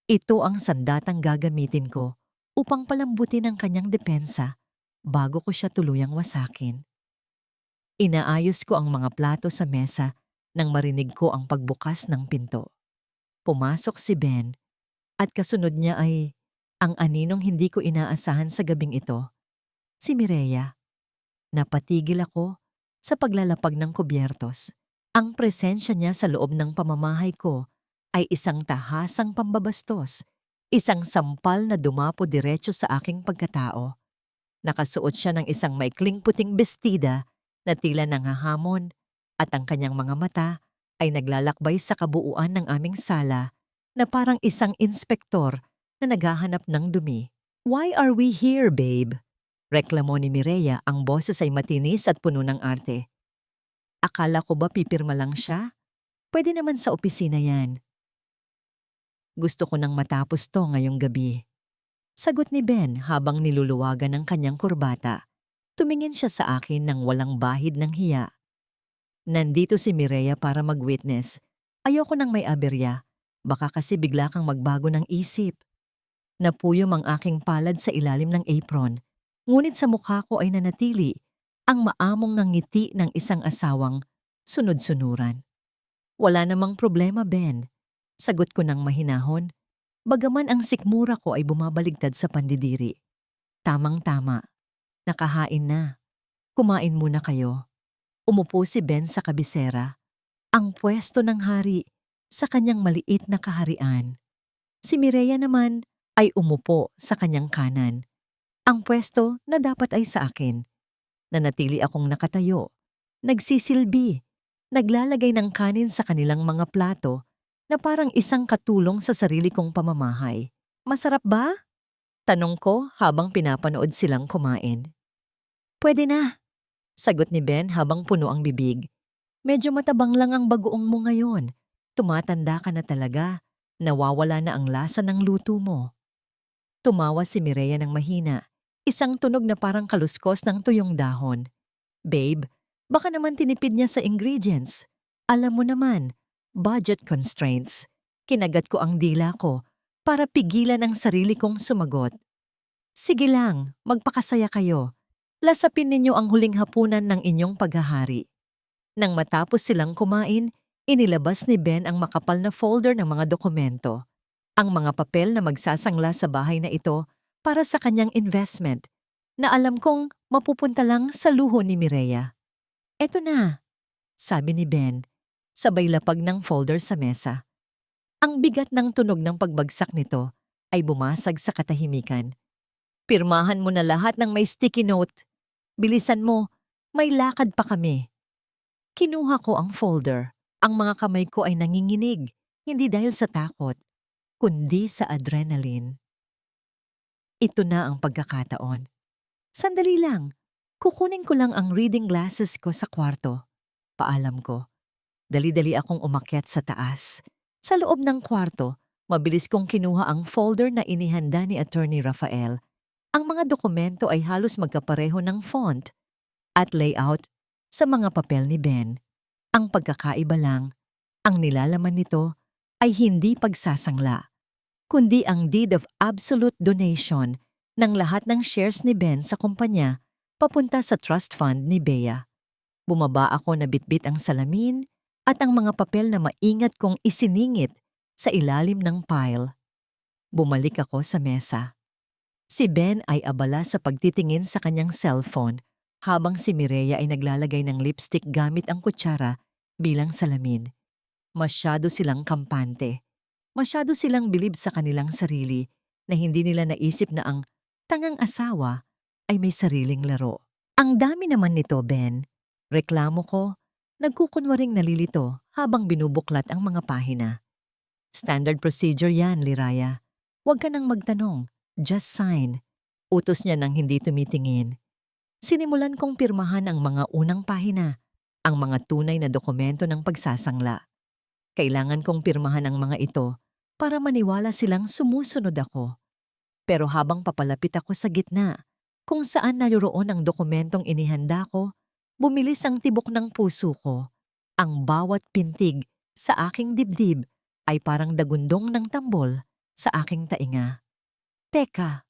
Ito ang sandatang gagamitin ko upang palambutin ang kanyang depensa bago ko siya tuluyang wasakin. Inaayos ko ang mga plato sa mesa nang marinig ko ang pagbukas ng pinto. Pumasok si Ben at kasunod niya ay ang aninong hindi ko inaasahan sa gabing ito, si Mireya. Napatigil ako sa paglalapag ng kubyertos. Ang presensya niya sa loob ng pamamahay ko ay isang tahasang pambabastos, isang sampal na dumapo diretso sa aking pagkatao. Nakasuot siya ng isang maikling puting bestida na tila nanghahamon at ang kanyang mga mata ay naglalakbay sa kabuuan ng aming sala na parang isang inspektor na naghahanap ng dumi. "Why are we here, babe?" Reklamo ni Mireya, ang boses ay matinis at puno ng arte. Akala ko ba pipirma lang siya? Pwede naman sa opisina yan. Gusto ko nang matapos to ngayong gabi. Sagot ni Ben habang niluluwagan ng kanyang kurbata. Tumingin siya sa akin ng walang bahid ng hiya. Nandito si Mireya para mag-witness. Ayoko nang may aberya. Baka kasi bigla kang magbago ng isip. Napuyom ang aking palad sa ilalim ng apron. Ngunit sa mukha ko ay nanatili ang maamong ng ngiti ng isang asawang sunod-sunuran. Wala namang problema, Ben. Sagot ko ng mahinahon. Bagaman ang sikmura ko ay bumabaligtad sa pandidiri. Tamang-tama. Nakahain na. Kumain muna kayo. Umupo si Ben sa kabisera. Ang pwesto ng hari sa kanyang maliit na kaharian. Si Mireya naman ay umupo sa kanyang kanan. Ang pwesto na dapat ay sa akin. Nanatili akong nakatayo. Nagsisilbi. Naglalagay ng kanin sa kanilang mga plato na parang isang katulong sa sarili kong pamamahay. "Masarap ba?" Tanong ko habang pinapanood silang kumain. "Pwede na," sagot ni Ben habang puno ang bibig. "Medyo matabang lang ang bagoong mo ngayon. Tumatanda ka na talaga. Nawawala na ang lasa ng luto mo." Tumawa si Mireya ng mahina. Isang tunog na parang kaluskos ng tuyong dahon. "Babe, baka naman tinipid niya sa ingredients. Alam mo naman, budget constraints." Kinagat ko ang dila ko para pigilan ang sarili kong sumagot. "Sige lang, magpakasaya kayo. Lasapin ninyo ang huling hapunan ng inyong paghahari." Nang matapos silang kumain, inilabas ni Ben ang makapal na folder ng mga dokumento. Ang mga papel na magsasangla sa bahay na ito para sa kanyang investment na alam kong mapupunta lang sa luho ni Mireya. "Eto na," sabi ni Ben, sabay lapag ng folder sa mesa. Ang bigat ng tunog ng pagbagsak nito ay bumasag sa katahimikan. "Pirmahan mo na lahat ng may sticky note. Bilisan mo, may lakad pa kami." Kinuha ko ang folder. Ang mga kamay ko ay nanginginig, hindi dahil sa takot, kundi sa adrenaline. Ito na ang pagkakataon. "Sandali lang, kukunin ko lang ang reading glasses ko sa kwarto." Paalam ko. Dali-dali akong umakyat sa taas. Sa loob ng kwarto, mabilis kong kinuha ang folder na inihanda ni Attorney Rafael. Ang mga dokumento ay halos magkapareho ng font at layout sa mga papel ni Ben. Ang pagkakaiba lang, ang nilalaman nito ay hindi pagsasangla, kundi ang deed of absolute donation ng lahat ng shares ni Ben sa kumpanya papunta sa trust fund ni Bea. Bumaba ako na bitbit ang salamin at ang mga papel na maingat kong isiningit sa ilalim ng pile. Bumalik ako sa mesa. Si Ben ay abala sa pagtitingin sa kanyang cellphone habang si Mireya ay naglalagay ng lipstick gamit ang kutsara bilang salamin. Masyado silang kampante. Masyado silang bilib sa kanilang sarili na hindi nila naisip na ang tangang asawa ay may sariling laro. "Ang dami naman nito, Ben." Reklamo ko, nagkukunwaring nalilito habang binubuklat ang mga pahina. "Standard procedure yan, Liraya. Huwag ka nang magtanong. Just sign." Utos niya nang hindi tumitingin. Sinimulan kong pirmahan ang mga unang pahina, ang mga tunay na dokumento ng pagsasangla. Kailangan kong pirmahan ang mga ito para maniwala silang sumusunod ako. Pero habang papalapit ako sa gitna, kung saan naroroon ang dokumentong inihanda ko, bumilis ang tibok ng puso ko. Ang bawat pintig sa aking dibdib ay parang dagundong ng tambol sa aking tainga. "Teka,"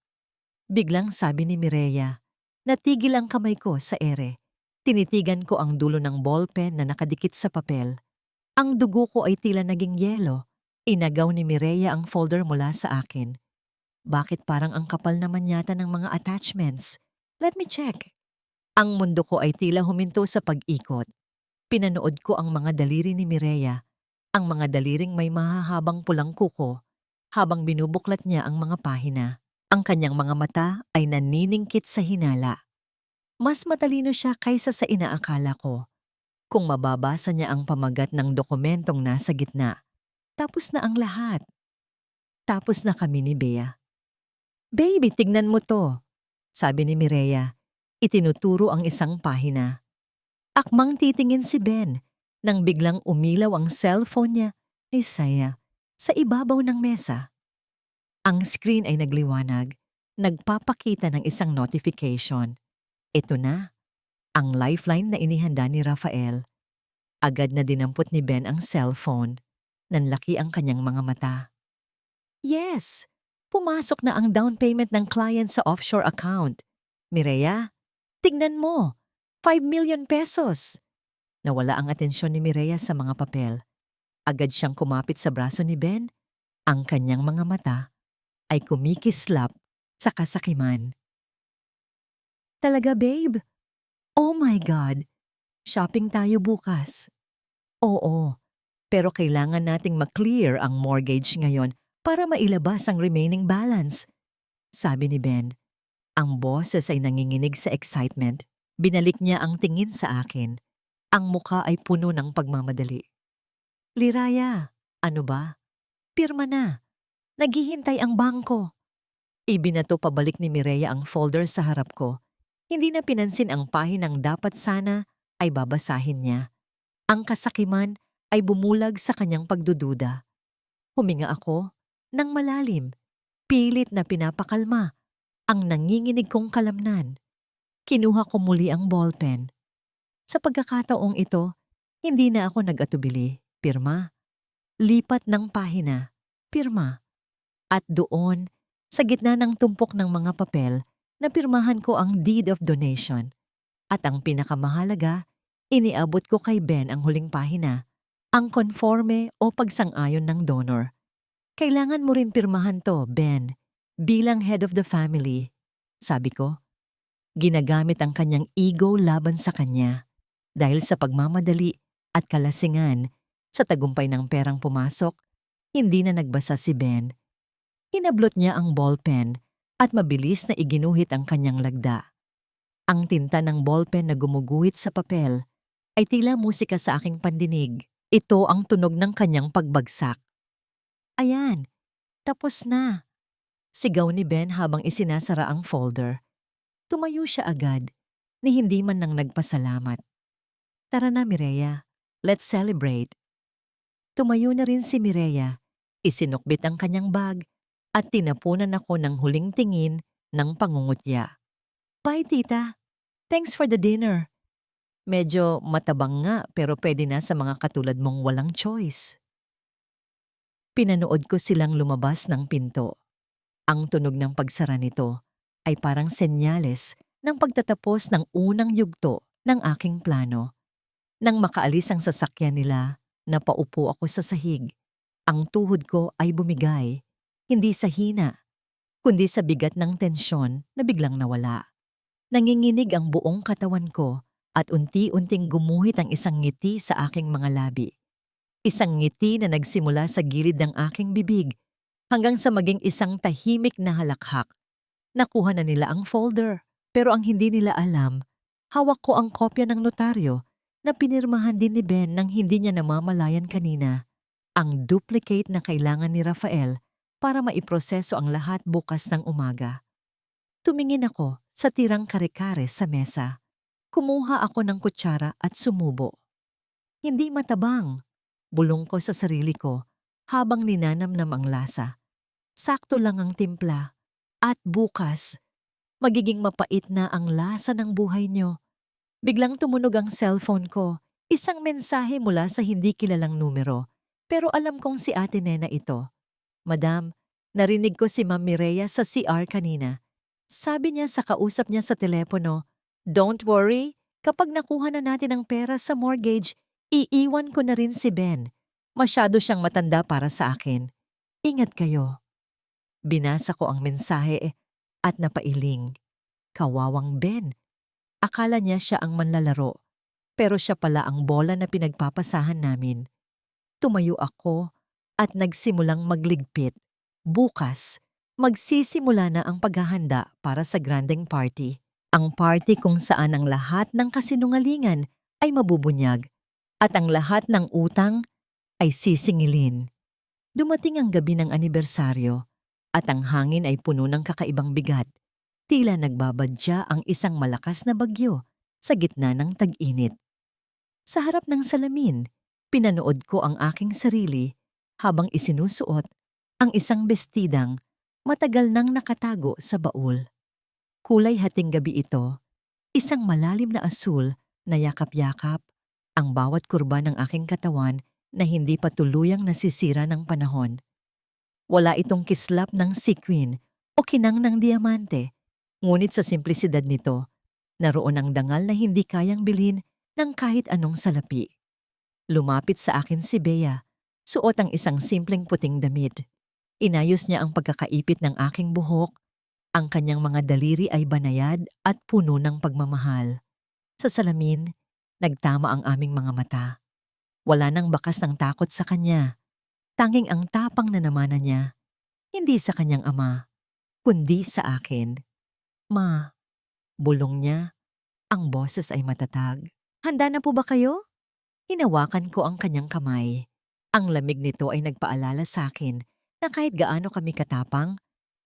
biglang sabi ni Mireya. Natigil ang kamay ko sa ere. Tinitigan ko ang dulo ng ballpen na nakadikit sa papel. Ang dugo ko ay tila naging yelo. Inagaw ni Mireya ang folder mula sa akin. "Bakit parang ang kapal naman yata ng mga attachments? Let me check." Ang mundo ko ay tila huminto sa pag-ikot. Pinanood ko ang mga daliri ni Mireya, ang mga daliring may mahahabang pulang kuko, habang binubuklat niya ang mga pahina. Ang kanyang mga mata ay naniningkit sa hinala. Mas matalino siya kaysa sa inaakala ko. Kung mababasa niya ang pamagat ng dokumentong nasa gitna, tapos na ang lahat. Tapos na kami ni Bea. "Baby, tignan mo to," sabi ni Mireya. Itinuturo ang isang pahina. Akmang titingin si Ben nang biglang umilaw ang cellphone niya ni Saya sa ibabaw ng mesa. Ang screen ay nagliwanag, nagpapakita ng isang notification. Ito na, ang lifeline na inihanda ni Rafael. Agad na dinampot ni Ben ang cellphone. Nanlaki ang kanyang mga mata. Yes! Pumasok na ang down payment ng client sa offshore account. Mireya, tignan mo! 5 million pesos! Nawala ang atensyon ni Mireya sa mga papel. Agad siyang kumapit sa braso ni Ben. Ang kanyang mga mata ay kumikislap sa kasakiman. Talaga, babe? Oh my God! Shopping tayo bukas. Oo, pero kailangan nating ma-clear ang mortgage ngayon para mailabas ang remaining balance, sabi ni Ben. Ang boses ay nanginginig sa excitement. Binalik niya ang tingin sa akin. Ang mukha ay puno ng pagmamadali. Liraya, ano ba? Pirma na. Naghihintay ang bangko. Ibinato pabalik ni Mireya ang folder sa harap ko. Hindi na pinansin ang pahinang dapat sana ay babasahin niya. Ang kasakiman ay bumulag sa kanyang pagdududa. Huminga ako ng malalim, pilit na pinapakalma ang nanginginig kong kalamnan. Kinuha ko muli ang ballpen. Sa pagkakataong ito, hindi na ako nag-atubili. Pirma. Lipat ng pahina. Pirma. At doon, sa gitna ng tumpok ng mga papel, napirmahan ko ang deed of donation. At ang pinakamahalaga, iniabot ko kay Ben ang huling pahina, ang konforme o pagsang-ayon ng donor. Kailangan mo rin pirmahan to, Ben, bilang head of the family, sabi ko. Ginagamit ang kanyang ego laban sa kanya. Dahil sa pagmamadali at kalasingan sa tagumpay ng perang pumasok, hindi na nagbasa si Ben. Hinablot niya ang ballpen at mabilis na iginuhit ang kanyang lagda. Ang tinta ng ballpen na gumuguhit sa papel ay tila musika sa aking pandinig. Ito ang tunog ng kanyang pagbagsak. Ayan, tapos na. Sigaw ni Ben habang isinasara ang folder. Tumayo siya agad, ni hindi man nang nagpasalamat. Tara na, Mireya. Let's celebrate. Tumayo na rin si Mireya. Isinukbit ang kanyang bag at tinapunan ako ng huling tingin ng pangungutya. Bye, tita. Thanks for the dinner. Medyo matabang nga pero pwede na sa mga katulad mong walang choice. Pinanood ko silang lumabas ng pinto. Ang tunog ng pagsara nito ay parang senyales ng pagtatapos ng unang yugto ng aking plano. Nang makaalis ang sasakyan nila, napaupo ako sa sahig. Ang tuhod ko ay bumigay, hindi sa hina, kundi sa bigat ng tensyon na biglang nawala. Nanginginig ang buong katawan ko at unti-unting gumuhit ang isang ngiti sa aking mga labi. Isang ngiti na nagsimula sa gilid ng aking bibig hanggang sa maging isang tahimik na halakhak. Nakuha na nila ang folder, pero ang hindi nila alam, hawak ko ang kopya ng notaryo na pinirmahan din ni Ben nang hindi niya namamalayan kanina. Ang duplicate na kailangan ni Rafael para maiproseso ang lahat bukas ng umaga. Tumingin ako sa tirang kare-kare sa mesa. Kumuha ako ng kutsara at sumubo. Hindi matabang. Bulong ko sa sarili ko habang ninanamnam ang lasa. Sakto lang ang timpla. At bukas, magiging mapait na ang lasa ng buhay niyo. Biglang tumunog ang cellphone ko. Isang mensahe mula sa hindi kilalang numero. Pero alam kong si Ate Nena ito. Madam, narinig ko si Ma'am Mireya sa CR kanina. Sabi niya sa kausap niya sa telepono, "Don't worry, kapag nakuha na natin ang pera sa mortgage, iiwan ko na rin si Ben. Masyado siyang matanda para sa akin. Ingat kayo." Binasa ko ang mensahe at napailing. Kawawang Ben. Akala niya siya ang manlalaro, pero siya pala ang bola na pinagpapasahan namin. Tumayo ako at nagsimulang magligpit. Bukas, magsisimula na ang paghahanda para sa grandeng party. Ang party kung saan ang lahat ng kasinungalingan ay mabubunyag at ang lahat ng utang ay sisingilin. Dumating ang gabi ng anibersaryo at ang hangin ay puno ng kakaibang bigat. Tila nagbabadya ang isang malakas na bagyo sa gitna ng tag-init. Sa harap ng salamin, pinanood ko ang aking sarili habang isinusuot ang isang bestidang matagal nang nakatago sa baul. Kulay hating gabi ito, isang malalim na asul na yakap-yakap ang bawat kurba ng aking katawan na hindi pa tuluyang nasisira ng panahon. Wala itong kislap ng sequin o kinang ng diamante, ngunit sa simplisidad nito, naroon ang dangal na hindi kayang bilhin ng kahit anong salapi. Lumapit sa akin si Bea, suot ang isang simpleng puting damit. Inayos niya ang pagkakaipit ng aking buhok. Ang kanyang mga daliri ay banayad at puno ng pagmamahal. Sa salamin, nagtama ang aming mga mata. Wala nang bakas ng takot sa kanya. Tanging ang tapang na namana niya, hindi sa kanyang ama, kundi sa akin. Ma, bulong niya, ang boses ay matatag. Handa na po ba kayo? Hinawakan ko ang kanyang kamay. Ang lamig nito ay nagpaalala sa akin na kahit gaano kami katapang,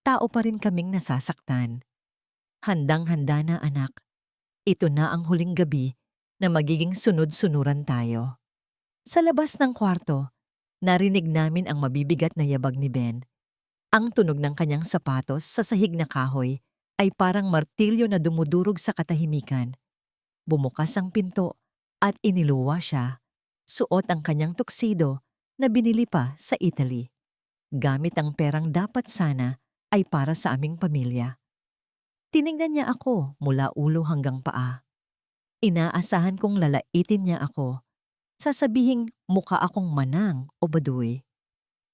tao pa rin kaming nasasaktan. Handang-handa na anak. Ito na ang huling gabi na magiging sunod-sunuran tayo. Sa labas ng kwarto, narinig namin ang mabibigat na yabag ni Ben. Ang tunog ng kanyang sapatos sa sahig na kahoy ay parang martilyo na dumudurog sa katahimikan. Bumukas ang pinto at iniluwa siya. Suot ang kanyang tuxedo na binili pa sa Italy. Gamit ang perang dapat sana ay para sa aming pamilya. Tiningnan niya ako mula ulo hanggang paa. Inaasahan kong lalaitin niya ako. Sasabihing mukha akong manang o baduy.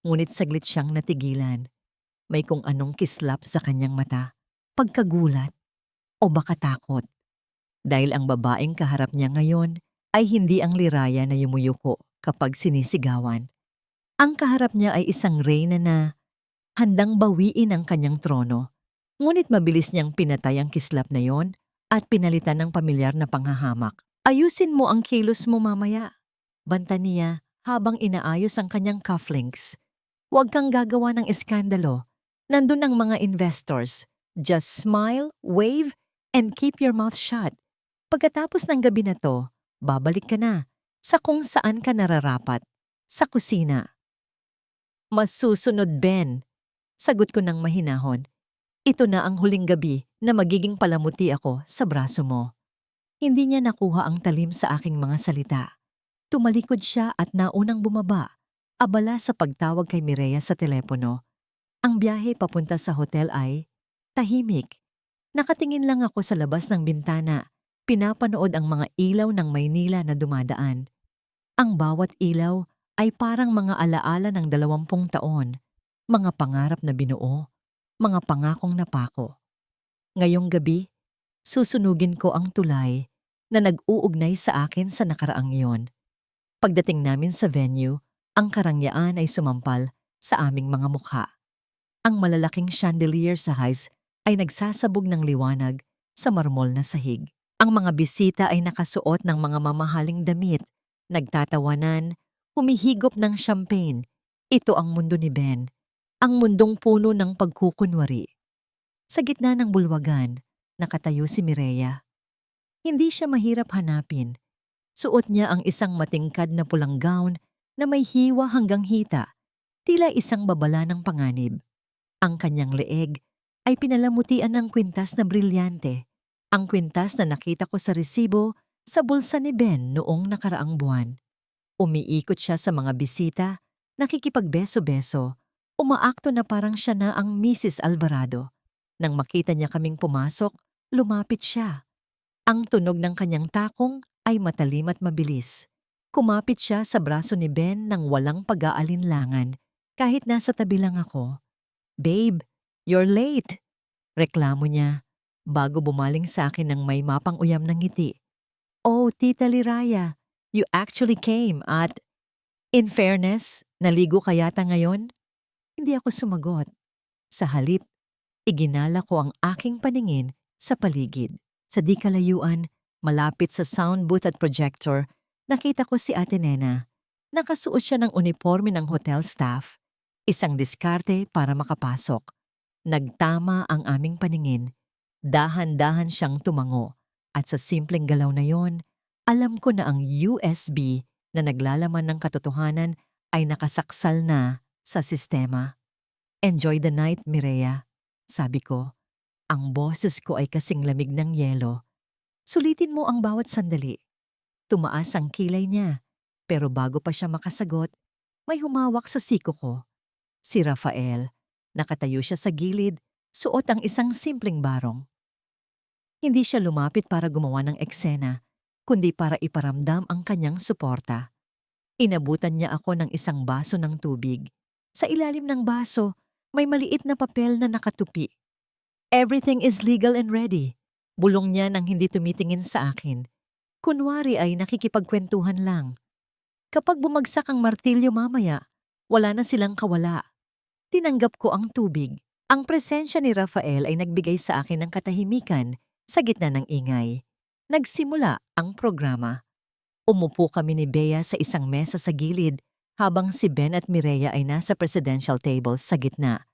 Ngunit saglit siyang natigilan. May kung anong kislap sa kanyang mata. Pagkagulat o baka takot. Dahil ang babaeng kaharap niya ngayon ay hindi ang liraya na yumuyuko kapag sinisigawan. Ang kaharap niya ay isang reyna na handang bawiin ang kanyang trono. Ngunit mabilis niyang pinatay ang kislap na yon at pinalitan ng pamilyar na panghahamak. Ayusin mo ang kilos mo mamaya. Banta niya habang inaayos ang kanyang cufflinks. Huwag kang gagawa ng eskandalo. Nandun ang mga investors. Just smile, wave, and keep your mouth shut. Pagkatapos ng gabi na to, babalik ka na sa kung saan ka nararapat. Sa kusina. Masusunod, Ben. Sagot ko ng mahinahon. Ito na ang huling gabi na magiging palamuti ako sa braso mo. Hindi niya nakuha ang talim sa aking mga salita. Tumalikod siya at naunang bumaba, abala sa pagtawag kay Mireya sa telepono. Ang biyahe papunta sa hotel ay tahimik. Nakatingin lang ako sa labas ng bintana, pinapanood ang mga ilaw ng Maynila na dumadaan. Ang bawat ilaw ay parang mga alaala ng 20 taon, mga pangarap na binuo, mga pangakong napako. Ngayong gabi, susunugin ko ang tulay na nag-uugnay sa akin sa nakaraang iyon. Pagdating namin sa venue, ang karangyaan ay sumampal sa aming mga mukha. Ang malalaking chandelier sa highs ay nagsasabog ng liwanag sa marmol na sahig. Ang mga bisita ay nakasuot ng mga mamahaling damit, nagtatawanan, humihigop ng champagne. Ito ang mundo ni Ben, ang mundong puno ng pagkukunwari. Sa gitna ng bulwagan, nakatayo si Mireya. Hindi siya mahirap hanapin. Suot niya ang isang matingkad na pulang gown na may hiwa hanggang hita, tila isang babala ng panganib. Ang kanyang leeg ay pinalamutian ng kwintas na brilyante, ang kwintas na nakita ko sa resibo sa bulsa ni Ben noong nakaraang buwan. Umiikot siya sa mga bisita, nakikipagbeso-beso, umaakto na parang siya na ang Mrs. Alvarado. Nang makita niya kaming pumasok, lumapit siya. Ang tunog ng kanyang takong ay matalim at mabilis. Kumapit siya sa braso ni Ben nang walang pag-aalinlangan kahit nasa tabi lang ako. "Babe, you're late!" Reklamo niya bago bumaling sa akin ng may mapang-uyam ng ngiti. "Oh, Tita Liraya, you actually came at..." In fairness, naligo ka yata ngayon? Hindi ako sumagot. Sa halip, iginala ko ang aking paningin sa paligid. Sa di kalayuan, malapit sa sound booth at projector, nakita ko si Ate Nena. Nakasuot siya ng uniforme ng hotel staff. Isang diskarte para makapasok. Nagtama ang aming paningin. Dahan-dahan siyang tumango. At sa simpleng galaw na yon, alam ko na ang USB na naglalaman ng katotohanan ay nakasaksal na sa sistema. Enjoy the night, Mireya. Sabi ko, ang boses ko ay kasing lamig ng yelo. Sulitin mo ang bawat sandali. Tumaas ang kilay niya, pero bago pa siya makasagot, may humawak sa siko ko. Si Rafael. Nakatayo siya sa gilid, suot ang isang simpleng barong. Hindi siya lumapit para gumawa ng eksena, kundi para iparamdam ang kanyang suporta. Inabutan niya ako ng isang baso ng tubig. Sa ilalim ng baso, may maliit na papel na nakatupi. Everything is legal and ready. Bulong niya nang hindi tumitingin sa akin. Kunwari ay nakikipagkwentuhan lang. Kapag bumagsak ang martilyo mamaya, wala na silang kawala. Tinanggap ko ang tubig. Ang presensya ni Rafael ay nagbigay sa akin ng katahimikan sa gitna ng ingay. Nagsimula ang programa. Umupo kami ni Bea sa isang mesa sa gilid habang si Ben at Mireya ay nasa presidential table sa gitna.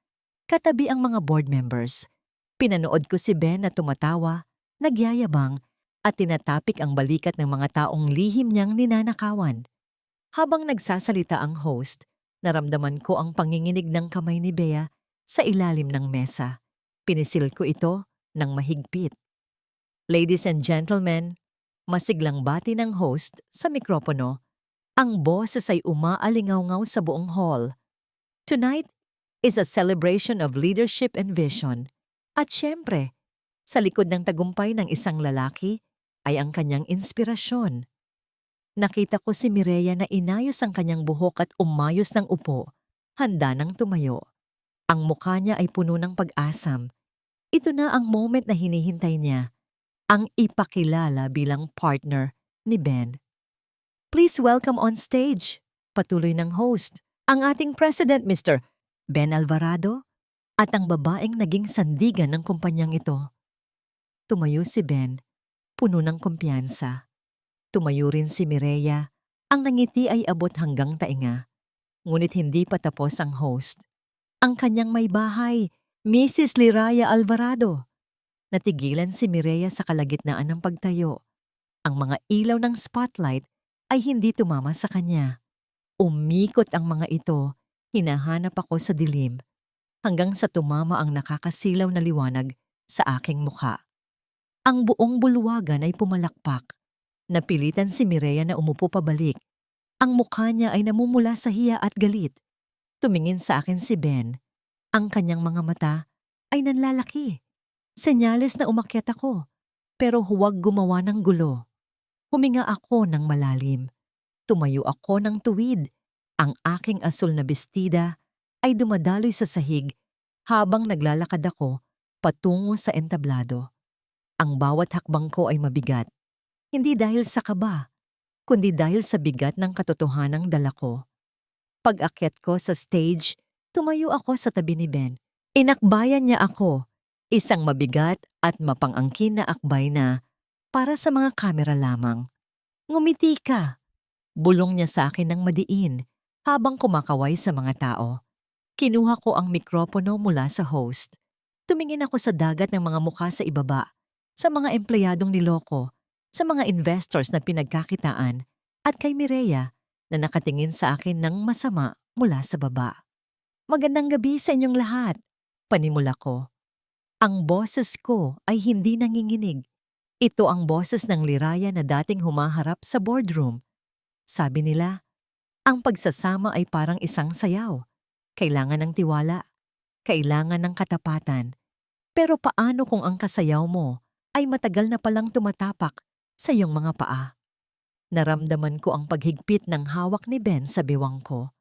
Katabi ang mga board members. Pinanood ko si Ben na tumatawa, nagyayabang, at tinatapik ang balikat ng mga taong lihim niyang ninanakawan. Habang nagsasalita ang host, naramdaman ko ang panginginig ng kamay ni Bea sa ilalim ng mesa. Pinisil ko ito ng mahigpit. Ladies and gentlemen, masiglang bati ng host sa mikropono. Ang boses ay umaalingaw-ngaw sa buong hall. Tonight is a celebration of leadership and vision. At syempre, sa likod ng tagumpay ng isang lalaki ay ang kanyang inspirasyon. Nakita ko si Mireya na inayos ang kanyang buhok at umayos ng upo, handa ng tumayo. Ang mukha niya ay puno ng pag-asam. Ito na ang moment na hinihintay niya, ang ipakilala bilang partner ni Ben. Please welcome on stage, patuloy ng host, ang ating President Mr. Ben Alvarado at ang babaeng naging sandigan ng kumpanyang ito. Tumayo si Ben, puno ng kumpiyansa. Tumayo rin si Mireya, ang nangiti ay abot hanggang tainga. Ngunit hindi pa tapos ang host. Ang kanyang may bahay, Mrs. Liraya Alvarado. Natigilan si Mireya sa kalagitnaan ng pagtayo. Ang mga ilaw ng spotlight ay hindi tumama sa kanya. Umikot ang mga ito, hinahanap ako sa dilim, hanggang sa tumama ang nakakasilaw na liwanag sa aking mukha. Ang buong bulwagan ay pumalakpak. Napilitan si Mireya na umupo pabalik. Ang mukha niya ay namumula sa hiya at galit. Tumingin sa akin si Ben. Ang kanyang mga mata ay nanlalaki. Senyales na umakyat ako, pero huwag gumawa ng gulo. Huminga ako ng malalim. Tumayo ako ng tuwid. Ang aking asul na bestida ay dumadaloy sa sahig habang naglalakad ako patungo sa entablado. Ang bawat hakbang ko ay mabigat. Hindi dahil sa kaba, kundi dahil sa bigat ng katotohanang dala ko. Pag-akyat ko sa stage, tumayo ako sa tabi ni Ben. Inakbayan niya ako, isang mabigat at mapang-angkin na akbay na para sa mga kamera lamang. Ngumiti ka, bulong niya sa akin ng madiin habang kumakaway sa mga tao. Kinuha ko ang mikropono mula sa host. Tumingin ako sa dagat ng mga mukha sa ibaba, sa mga empleyadong niloko, sa mga investors na pinagkakitaan, at kay Mireya na nakatingin sa akin ng masama mula sa baba. Magandang gabi sa inyong lahat, panimula ko. Ang boses ko ay hindi nanginginig. Ito ang boses ng Liraya na dating humaharap sa boardroom. Sabi nila, ang pagsasama ay parang isang sayaw. Kailangan ng tiwala, kailangan ng katapatan. Pero paano kung ang kasayaw mo ay matagal na palang tumatapak sa iyong mga paa? Naramdaman ko ang paghigpit ng hawak ni Ben sa bewang ko.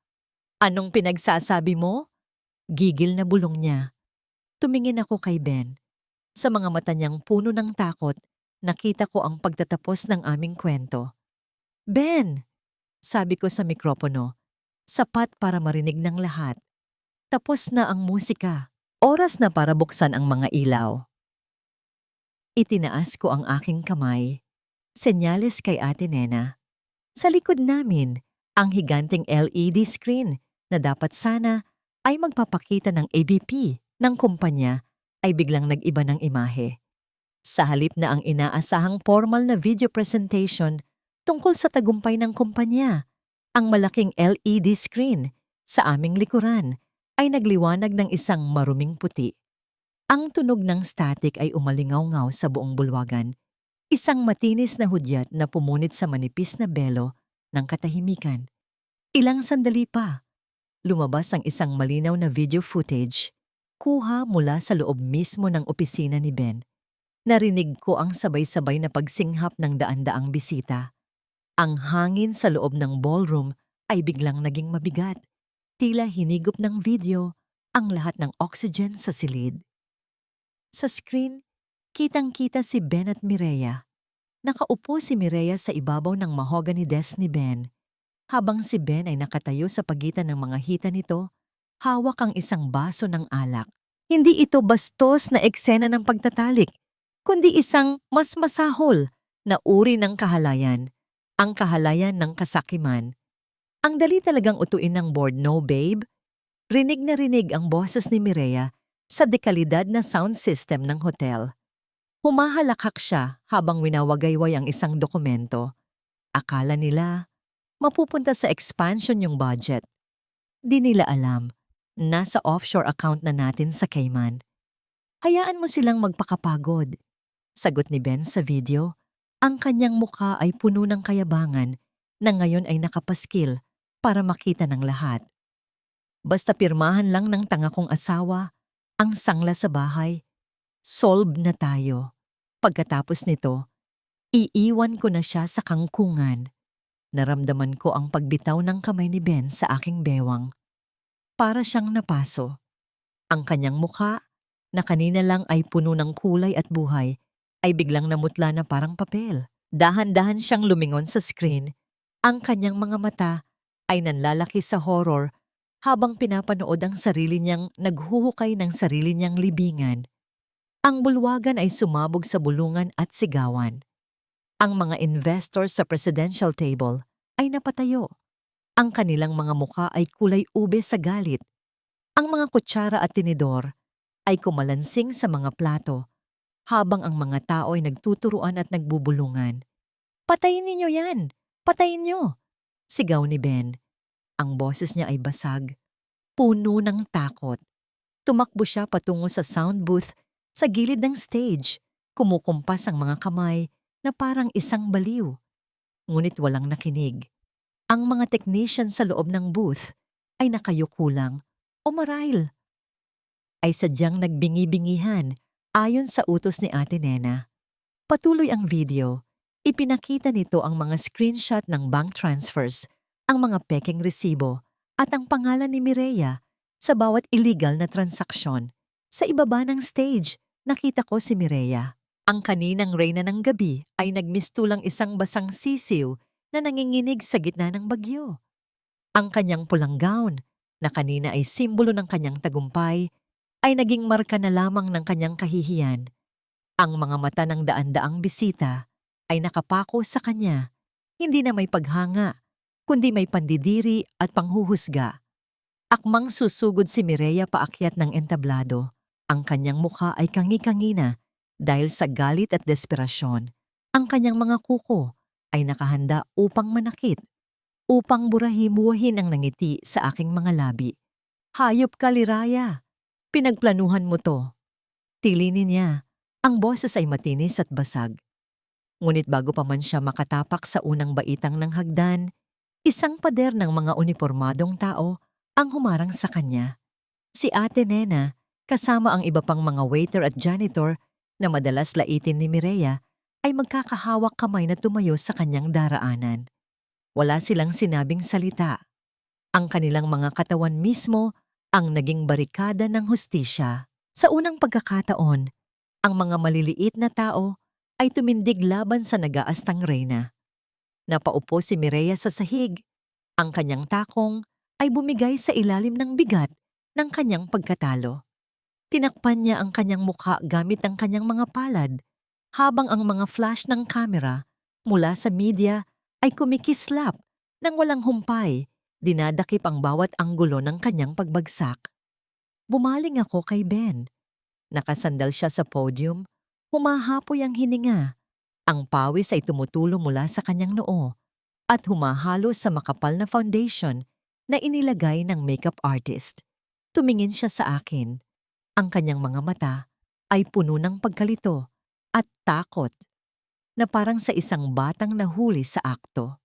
Anong pinagsasabi mo? Gigil na bulong niya. Tumingin ako kay Ben. Sa mga mata niyang puno ng takot, nakita ko ang pagtatapos ng aming kwento. Ben! Sabi ko sa mikropono, sapat para marinig ng lahat. Tapos na ang musika. Oras na para buksan ang mga ilaw. Itinaas ko ang aking kamay. Senyales kay Ate Nena. Sa likod namin, ang higanting LED screen na dapat sana ay magpapakita ng ABP ng kumpanya ay biglang nag-iba ng imahe. Sa halip na ang inaasahang formal na video presentation tungkol sa tagumpay ng kumpanya, ang malaking LED screen sa aming likuran ay nagliwanag ng isang maruming puti. Ang tunog ng static ay umalingaw-ngaw sa buong bulwagan, isang matinis na hudyat na pumunit sa manipis na belo ng katahimikan. Ilang sandali pa, lumabas ang isang malinaw na video footage, kuha mula sa loob mismo ng opisina ni Ben. Narinig ko ang sabay-sabay na pagsinghap ng daan-daang bisita. Ang hangin sa loob ng ballroom ay biglang naging mabigat. Tila hinigop ng video ang lahat ng oxygen sa silid. Sa screen, kitang-kita si Ben at Mireya. Nakaupo si Mireya sa ibabaw ng mahogany desk ni Ben, habang si Ben ay nakatayo sa pagitan ng mga hita nito, hawak ang isang baso ng alak. Hindi ito bastos na eksena ng pagtatalik, kundi isang mas masahol na uri ng kahalayan, ang kahalayan ng kasakiman. Ang dali talagang utuin ng board, no babe? Rinig na rinig ang boses ni Mireya sa dekalidad na sound system ng hotel. Humahalakhak siya habang winawagayway ang isang dokumento. Akala nila, mapupunta sa expansion yung budget. Di nila alam, nasa offshore account na natin sa Cayman. Hayaan mo silang magpakapagod. Sagot ni Ben sa video, ang kanyang mukha ay puno ng kayabangan na ngayon ay nakapaskil para makita ng lahat. Basta pirmahan lang ng tanga kong asawa, ang sangla sa bahay, solve na tayo. Pagkatapos nito, iiwan ko na siya sa kangkungan. Naramdaman ko ang pagbitaw ng kamay ni Ben sa aking bewang. Para siyang napaso. Ang kanyang mukha, na kanina lang ay puno ng kulay at buhay, ay biglang namutla na parang papel. Dahan-dahan siyang lumingon sa screen. Ang kanyang mga mata ay nanlalaki sa horror habang pinapanood ang sarili niyang naghuhukay ng sarili niyang libingan. Ang bulwagan ay sumabog sa bulungan at sigawan. Ang mga investors sa presidential table ay napatayo. Ang kanilang mga muka ay kulay ube sa galit. Ang mga kutsara at tinidor ay kumalansing sa mga plato, habang ang mga tao ay nagtuturuan at nagbubulungan. "Patayin ninyo yan! Patayin nyo!" sigaw ni Ben. Ang boses niya ay basag, puno ng takot. Tumakbo siya patungo sa sound booth sa gilid ng stage, kumukumpas ang mga kamay na parang isang baliw. Ngunit walang nakinig. Ang mga technician sa loob ng booth ay nakayuko lang o marahil ay sadyang nagbingi-bingihan ayon sa utos ni Ate Nena. Patuloy ang video. Ipinakita nito ang mga screenshot ng bank transfers, ang mga pekeng resibo at ang pangalan ni Mireya sa bawat illegal na transaksyon. Sa ibaba ng stage, nakita ko si Mireya. Ang kaninang reyna ng gabi ay nagmistulang isang basang sisiw na nanginginig sa gitna ng bagyo. Ang kanyang pulang gown, na kanina ay simbolo ng kanyang tagumpay, ay naging marka na lamang ng kanyang kahihiyan. Ang mga mata ng daan-daang bisita ay nakapako sa kanya, hindi na may paghanga, kundi may pandidiri at panghuhusga. Akmang susugod si Mireya paakyat ng entablado. Ang kanyang mukha ay kangi-kangi na dahil sa galit at desperasyon. Ang kanyang mga kuko ay nakahanda upang manakit, upang burahi-buhahin ang nangiti sa aking mga labi. "Hayop ka, Liraya! Pinagplanuhan mo to." Tilinin niya. Ang boses ay matinis at basag. Ngunit bago pa man siya makatapak sa unang baitang ng hagdan, isang pader ng mga unipormadong tao ang humarang sa kanya. Si Ate Nena, kasama ang iba pang mga waiter at janitor na madalas laitin ni Mireya, ay magkakahawak kamay na tumayo sa kanyang daraanan. Wala silang sinabing salita. Ang kanilang mga katawan mismo ang naging barikada ng hustisya. Sa unang pagkakataon, ang mga maliliit na tao ay tumindig laban sa nagaastang reyna. Napaupo si Mireya sa sahig. Ang kanyang takong ay bumigay sa ilalim ng bigat ng kanyang pagkatalo. Tinakpan niya ang kanyang mukha gamit ang kanyang mga palad, habang ang mga flash ng kamera mula sa media ay kumikislap ng walang humpay Dinadakip ang bawat anggulo ng kanyang pagbagsak. Bumaling ako kay Ben. Nakasandal siya sa podium. Humahapoy ang hininga. Ang pawis ay tumutulo mula sa kanyang noo at humahalo sa makapal na foundation na inilagay ng makeup artist. Tumingin siya sa akin. Ang kanyang mga mata ay puno ng pagkalito at takot na parang sa isang batang nahuli sa akto.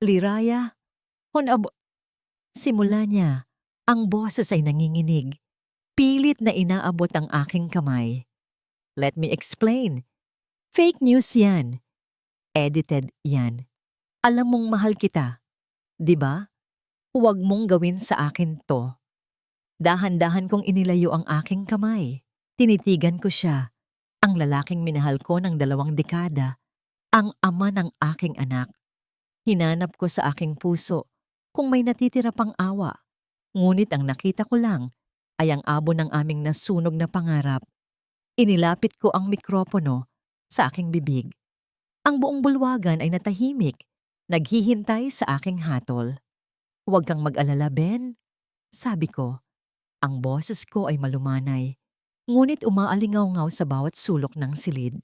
Liraya, simula niya, ang boses ay nanginginig. Pilit na inaabot ang aking kamay. Let me explain. Fake news yan. Edited yan. Alam mong mahal kita, di ba? Huwag mong gawin sa akin to. Dahan-dahan kong inilayo ang aking kamay. Tinitigan ko siya, ang lalaking minahal ko ng 2 dekada, ang ama ng aking anak. Hinanap ko sa aking puso kung may natitira pang awa. Ngunit ang nakita ko lang ay ang abo ng aming nasunog na pangarap. Inilapit ko ang mikropono sa aking bibig. Ang buong bulwagan ay natahimik, naghihintay sa aking hatol. Huwag kang mag-alala, Ben. Sabi ko, ang boses ko ay malumanay, ngunit umaalingaw-ngaw sa bawat sulok ng silid.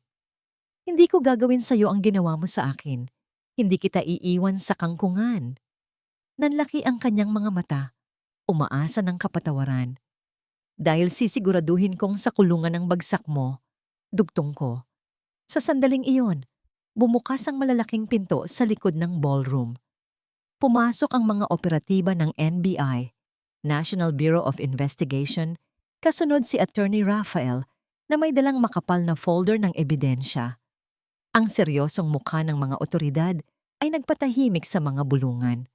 Hindi ko gagawin sa iyo ang ginawa mo sa akin. Hindi kita iiwan sa kangkungan. Nanlaki ang kanyang mga mata, umaasa ng kapatawaran. Dahil sisiguraduhin kong sa kulungan ng bagsak mo, dugtong ko. Sa sandaling iyon, bumukas ang malalaking pinto sa likod ng ballroom. Pumasok ang mga operatiba ng NBI, National Bureau of Investigation, kasunod si Attorney Rafael na may dalang makapal na folder ng ebidensya. Ang seryosong mukha ng mga otoridad ay nagpatahimik sa mga bulungan.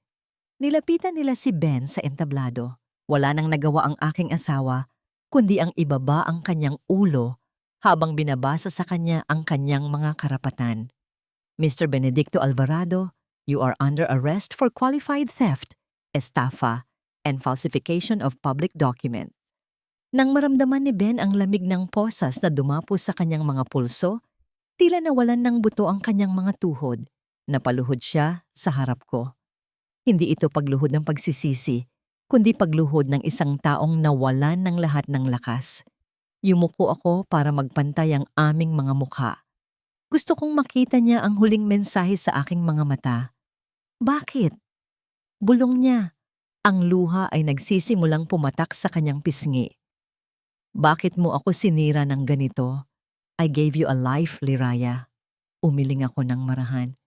Nilapitan nila si Ben sa entablado. Wala nang nagawa ang aking asawa, kundi ang ibaba ang kanyang ulo habang binabasa sa kanya ang kanyang mga karapatan. Mr. Benedicto Alvarado, you are under arrest for qualified theft, estafa, and falsification of public documents. Nang maramdaman ni Ben ang lamig ng posas na dumapo sa kanyang mga pulso, tila nawalan ng buto ang kanyang mga tuhod. Napaluhod siya sa harap ko. Hindi ito pagluhod ng pagsisisi, kundi pagluhod ng isang taong nawalan ng lahat ng lakas. Yumuko ako para magpantay ang aming mga mukha. Gusto kong makita niya ang huling mensahe sa aking mga mata. Bakit? Bulong niya. Ang luha ay nagsisimulang pumatak sa kanyang pisngi. Bakit mo ako sinira ng ganito? I gave you a life, Liraya. Umiling ako ng marahan.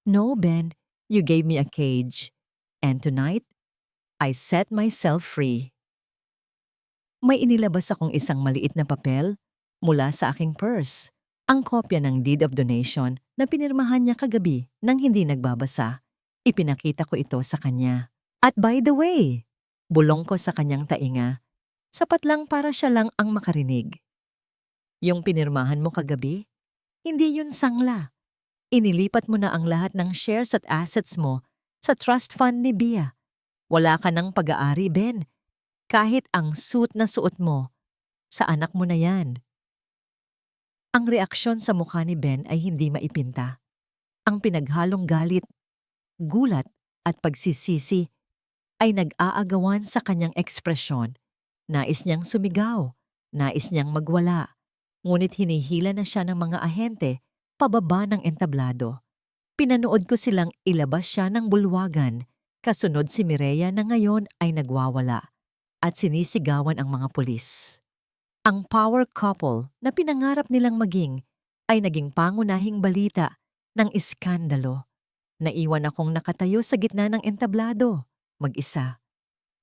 No, Ben, you gave me a cage. And tonight, I set myself free. May inilabas akong isang maliit na papel mula sa aking purse. Ang kopya ng deed of donation na pinirmahan niya kagabi nang hindi nagbabasa. Ipinakita ko ito sa kanya. At by the way, bulong ko sa kanyang tainga, sapat lang para siya lang ang makarinig. Yung pinirmahan mo kagabi, hindi yun sangla. Inilipat mo na ang lahat ng shares at assets mo sa trust fund ni Bia. Wala ka ng pag-aari, Ben. Kahit ang suit na suot mo, sa anak mo na yan. Ang reaksyon sa mukha ni Ben ay hindi maipinta. Ang pinaghalong galit, gulat at pagsisisi ay nag-aagawan sa kanyang ekspresyon. Nais niyang sumigaw, nais niyang magwala, ngunit hinihila na siya ng mga ahente pababa ng entablado. Pinanood ko silang ilabas siya ng bulwagan, kasunod si Mireya na ngayon ay nagwawala at sinisigawan ang mga pulis. Ang power couple na pinangarap nilang maging ay naging pangunahing balita ng iskandalo. Naiwan akong nakatayo sa gitna ng entablado, mag-isa.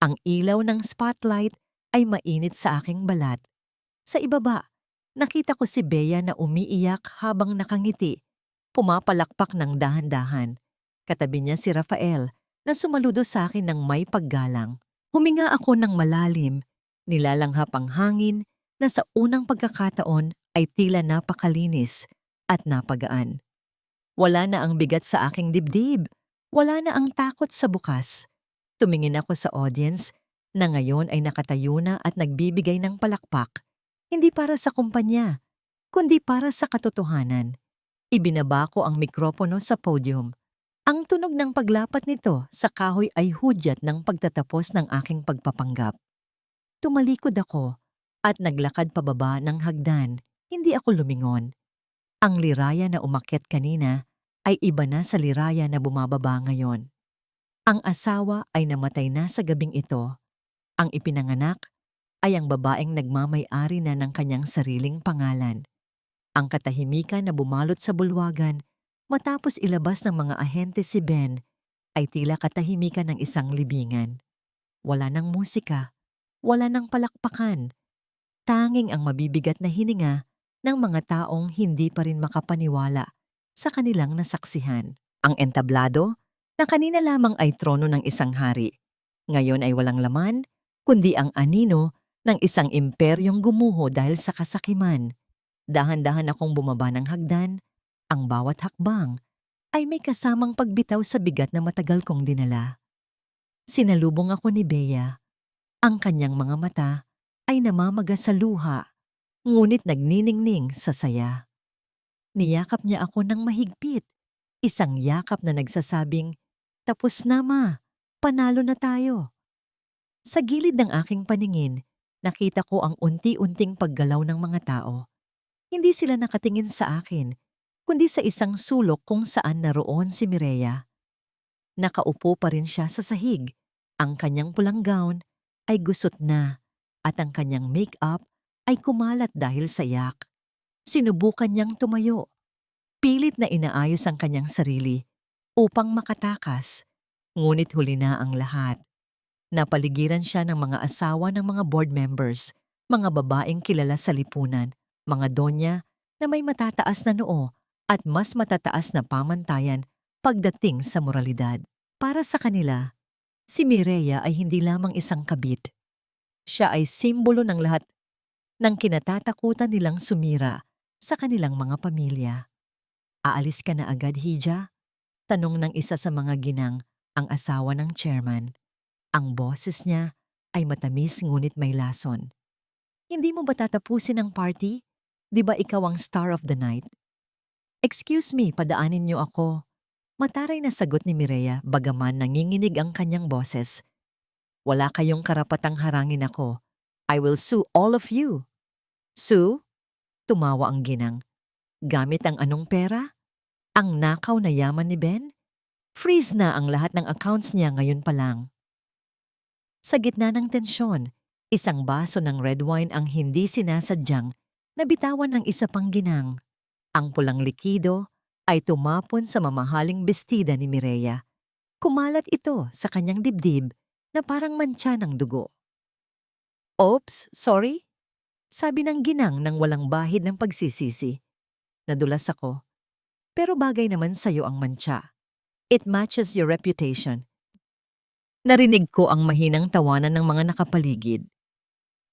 Ang ilaw ng spotlight ay mainit sa aking balat. Sa ibaba, nakita ko si Bea na umiiyak habang nakangiti, pumapalakpak ng dahan-dahan. Katabi niya si Rafael na sumaludo sa akin ng may paggalang. Huminga ako ng malalim, nilalanghap ang hangin na sa unang pagkakataon ay tila napakalinis at napagaan. Wala na ang bigat sa aking dibdib, wala na ang takot sa bukas. Tumingin ako sa audience na ngayon ay nakatayo na at nagbibigay ng palakpak, hindi para sa kumpanya, kundi para sa katotohanan. Ibinaba ko ang mikropono sa podium. Ang tunog ng paglapat nito sa kahoy ay hudyat ng pagtatapos ng aking pagpapanggap. Tumalikod ako at naglakad pababa ng hagdan. Hindi ako lumingon. Ang liraya na umakyat kanina ay iba na sa liraya na bumababa ngayon. Ang asawa ay namatay na sa gabing ito. Ang ipinanganak ay ang babaeng nagmamay-ari na ng kanyang sariling pangalan. Ang katahimikan na bumalot sa bulwagan matapos ilabas ng mga ahente si Ben ay tila katahimikan ng isang libingan. Wala ng musika, wala ng palakpakan. Tanging ang mabibigat na hininga ng mga taong hindi pa rin makapaniwala sa kanilang nasaksihan. Ang entablado na kanina lamang ay trono ng isang hari. Ngayon ay walang laman, kundi ang anino ng isang imperyong gumuho dahil sa kasakiman. Dahan-dahan akong bumaba ng hagdan, ang bawat hakbang ay may kasamang pagbitaw sa bigat na matagal kong dinala. Sinalubong ako ni Bea. Ang kanyang mga mata ay namamaga sa luha, ngunit nagniningning sa saya. Niyakap niya ako ng mahigpit, isang yakap na nagsasabing, "Tapos na ma, panalo na tayo." Sa gilid ng aking paningin, nakita ko ang unti-unting paggalaw ng mga tao. Hindi sila nakatingin sa akin, kundi sa isang sulok kung saan naroon si Mireya. Nakaupo pa rin siya sa sahig. Ang kanyang pulang gown ay gusot na at ang kanyang make-up ay kumalat dahil sa yak. Sinubukan niyang tumayo. Pilit na inaayos ang kanyang sarili upang makatakas. Ngunit huli na ang lahat. Napaligiran siya ng mga asawa ng mga board members, mga babaeng kilala sa lipunan, mga donya na may matataas na noo at mas matataas na pamantayan pagdating sa moralidad. Para sa kanila, si Mireya ay hindi lamang isang kabit. Siya ay simbolo ng lahat ng kinatatakutan nilang sumira sa kanilang mga pamilya. "Aalis ka na agad, Hija?" Tanong ng isa sa mga ginang, ang asawa ng chairman. Ang boses niya ay matamis ngunit may lason. "Hindi mo ba tatapusin ang party? Di ba ikaw ang star of the night?" "Excuse me, padaanin niyo ako." Mataray na sagot ni Mireya bagaman nanginginig ang kanyang boses. "Wala kayong karapatang harangin ako. I will sue all of you." "Sue?" Tumawa ang ginang. "Gamit ang anong pera? Ang nakaw na yaman ni Ben? Freeze na ang lahat ng accounts niya ngayon pa lang." Sa gitna ng tensyon, isang baso ng red wine ang hindi sinasadyang nabitawan ng isa pang ginang. Ang pulang likido ay tumapon sa mamahaling bestida ni Mireya. Kumalat ito sa kanyang dibdib na parang mantsa ng dugo. "Oops, sorry?" Sabi ng ginang nang walang bahid ng pagsisisi. Nadulas ako. "Pero bagay naman sa'yo ang mantsa. It matches your reputation." Narinig ko ang mahinang tawanan ng mga nakapaligid.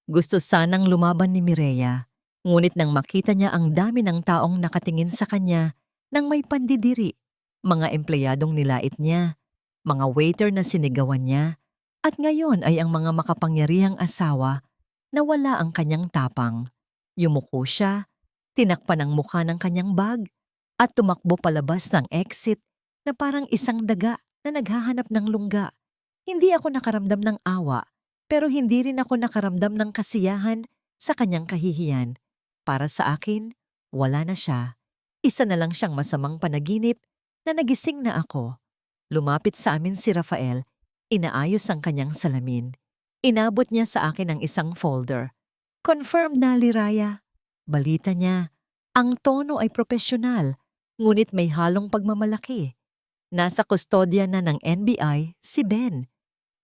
Gusto sanang lumaban ni Mireya, ngunit nang makita niya ang dami ng taong nakatingin sa kanya nang may pandidiri, mga empleyadong nilait niya, mga waiter na sinigawan niya, at ngayon ay ang mga makapangyarihang asawa na wala ang kanyang tapang. Yumuko siya, tinakpan ang mukha ng kanyang bag, at tumakbo palabas ng exit na parang isang daga na naghahanap ng lungga. Hindi ako nakaramdam ng awa, pero hindi rin ako nakaramdam ng kasiyahan sa kanyang kahihiyan. Para sa akin, wala na siya. Isa na lang siyang masamang panaginip na nagising na ako. Lumapit sa amin si Rafael, inaayos ang kanyang salamin. Inabot niya sa akin ang isang folder. "Confirmed na, Liraya." Balita niya, ang tono ay propesyonal, ngunit may halong pagmamalaki. Nasa kustodya na ng NBI si Ben.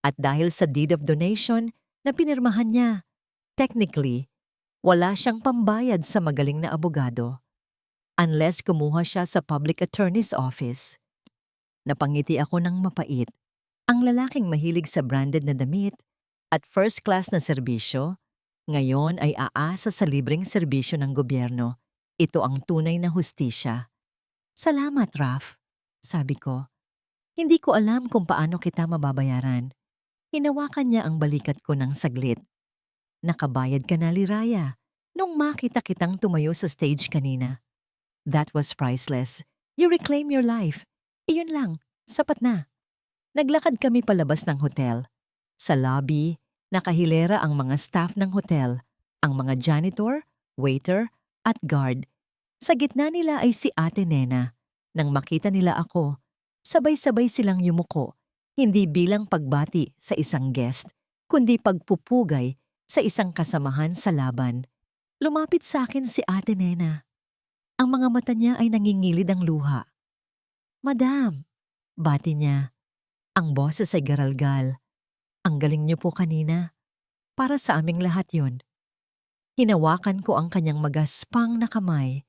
At dahil sa deed of donation na pinirmahan niya, technically, wala siyang pambayad sa magaling na abogado. Unless kumuha siya sa public attorney's office. Napangiti ako ng mapait. Ang lalaking mahilig sa branded na damit at first class na serbisyo, ngayon ay aasa sa libreng serbisyo ng gobyerno. Ito ang tunay na hustisya. "Salamat, Raf," sabi ko. "Hindi ko alam kung paano kita mababayaran." Hinawakan niya ang balikat ko ng saglit. "Nakabayad ka na, Liraya, nung makita kitang tumayo sa stage kanina. That was priceless. You reclaim your life. Iyon lang. Sapat na. Naglakad kami palabas ng hotel. Sa lobby, nakahilera ang mga staff ng hotel, ang mga janitor, waiter, at guard. Sa gitna nila ay si Ate Nena. Nang makita nila ako, sabay-sabay silang yumuko, hindi bilang pagbati sa isang guest, kundi pagpupugay sa isang kasamahan sa laban. Lumapit sa akin si Ate Nena. Ang mga mata niya ay nangingilid ang luha. "Madam," bati niya. Ang boses ay garalgal. "Ang galing niyo po kanina. Para sa aming lahat yon." Hinawakan ko ang kanyang magaspang na kamay.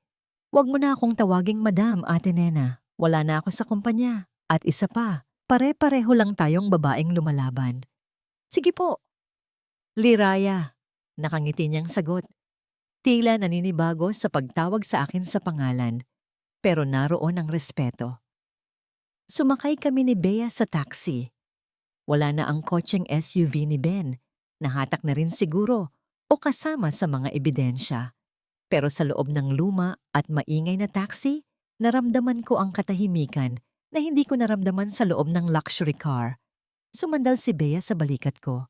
"Huwag mo na akong tawaging Madam, Ate Nena. Wala na ako sa kumpanya. At isa pa, pare-pareho lang tayong babaeng lumalaban." "Sige po." "Liraya," nakangiti niyang sagot. Tila naninibago sa pagtawag sa akin sa pangalan, pero naroon ang respeto. Sumakay kami ni Bea sa taxi. Wala na ang kotseng SUV ni Ben. Nahatak na rin siguro o kasama sa mga ebidensya. Pero sa loob ng luma at maingay na taxi, naramdaman ko ang katahimikan na hindi ko naramdaman sa loob ng luxury car. Sumandal si Bea sa balikat ko.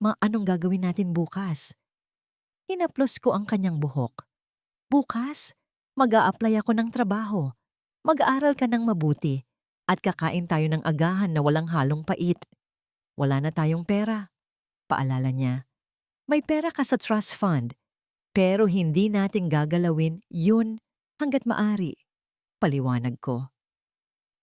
Anong gagawin natin bukas?" Hinaplos ko ang kanyang buhok. "Bukas, mag-a-apply ako ng trabaho. Mag-aaral ka ng mabuti at kakain tayo ng agahan na walang halong pait." "Wala na tayong pera," paalala niya. "May pera ka sa trust fund, pero hindi natin gagalawin yun hanggat maari," paliwanag ko.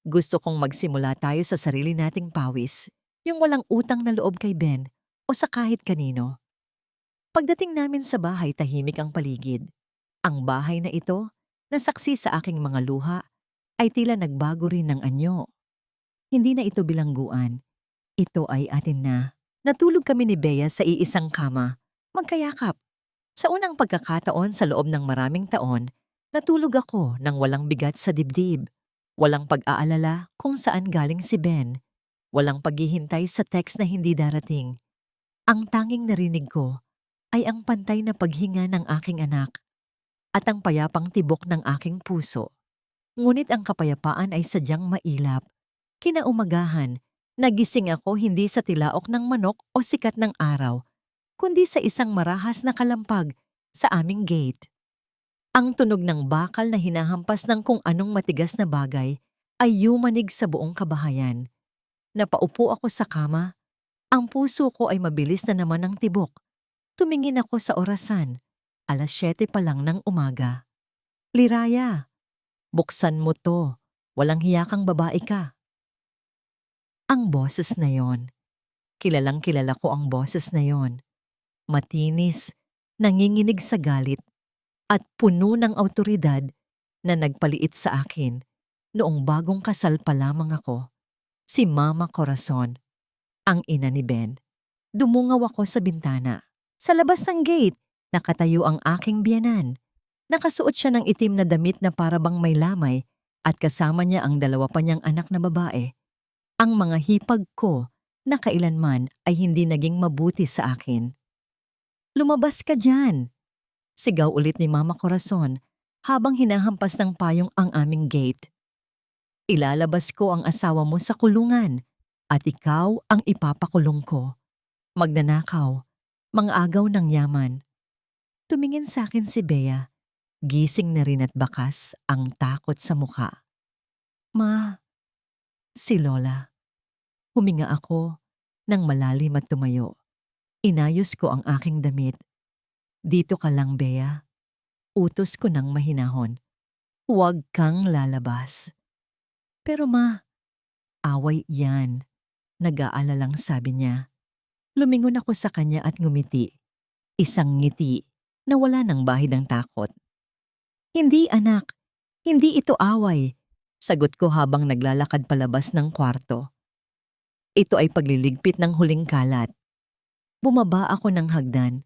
"Gusto kong magsimula tayo sa sarili nating pawis, yung walang utang na loob kay Ben o sa kahit kanino." Pagdating namin sa bahay, tahimik ang paligid. Ang bahay na ito, na saksi sa aking mga luha, ay tila nagbago rin ng anyo. Hindi na ito bilangguan. Ito ay atin na. Natulog kami ni Bea sa iisang kama, magkayakap. Sa unang pagkakataon sa loob ng maraming taon, natulog ako nang walang bigat sa dibdib. Walang pag-aalala kung saan galing si Ben. Walang paghihintay sa text na hindi darating. Ang tanging narinig ko ay ang pantay na paghinga ng aking anak at ang payapang tibok ng aking puso. Ngunit ang kapayapaan ay sadyang mailap. Kinaumagahan, nagising ako hindi sa tilaok ng manok o sikat ng araw, kundi sa isang marahas na kalampag sa aming gate. Ang tunog ng bakal na hinahampas ng kung anong matigas na bagay ay yumanig sa buong kabahayan. Napaupo ako sa kama. Ang puso ko ay mabilis na naman ang tibok. Tumingin ako sa orasan. 7:00 pa lang ng umaga. "Liraya, buksan mo to. Walang hiya kang babae ka." Ang boses na yon. Kilalang kilala ko ang boses na yon. Matinis, nanginginig sa galit, at puno ng awtoridad na nagpaliit sa akin noong bagong kasal pa lamang ako. Si Mama Corazon, ang ina ni Ben. Dumungaw ako sa bintana. Sa labas ng gate, nakatayo ang aking biyenan. Nakasuot siya ng itim na damit na parabang may lamay at kasama niya ang 2 pa niyang anak na babae. Ang mga hipag ko na kailanman ay hindi naging mabuti sa akin. "Lumabas ka dyan!" Sigaw ulit ni Mama Corazon habang hinahampas ng payong ang aming gate. "Ilalabas ko ang asawa mo sa kulungan at ikaw ang ipapakulong ko. Magnanakaw, mang-agaw ng yaman." Tumingin sa akin si Bea. Gising na rin at bakas ang takot sa mukha. "Ma," si Lola. Huminga ako nang malalim at tumayo. Inayos ko ang aking damit. "Dito ka lang, Bea." Utos ko ng mahinahon. "Huwag kang lalabas." "Pero ma," "Away yan," nag-aalalang sabi niya. Lumingon ako sa kanya at ngumiti. Isang ngiti na wala ng bahid ng takot. "Hindi anak, hindi ito away," sagot ko habang naglalakad palabas ng kwarto. "Ito ay pagliligpit ng huling kalat." Bumaba ako ng hagdan.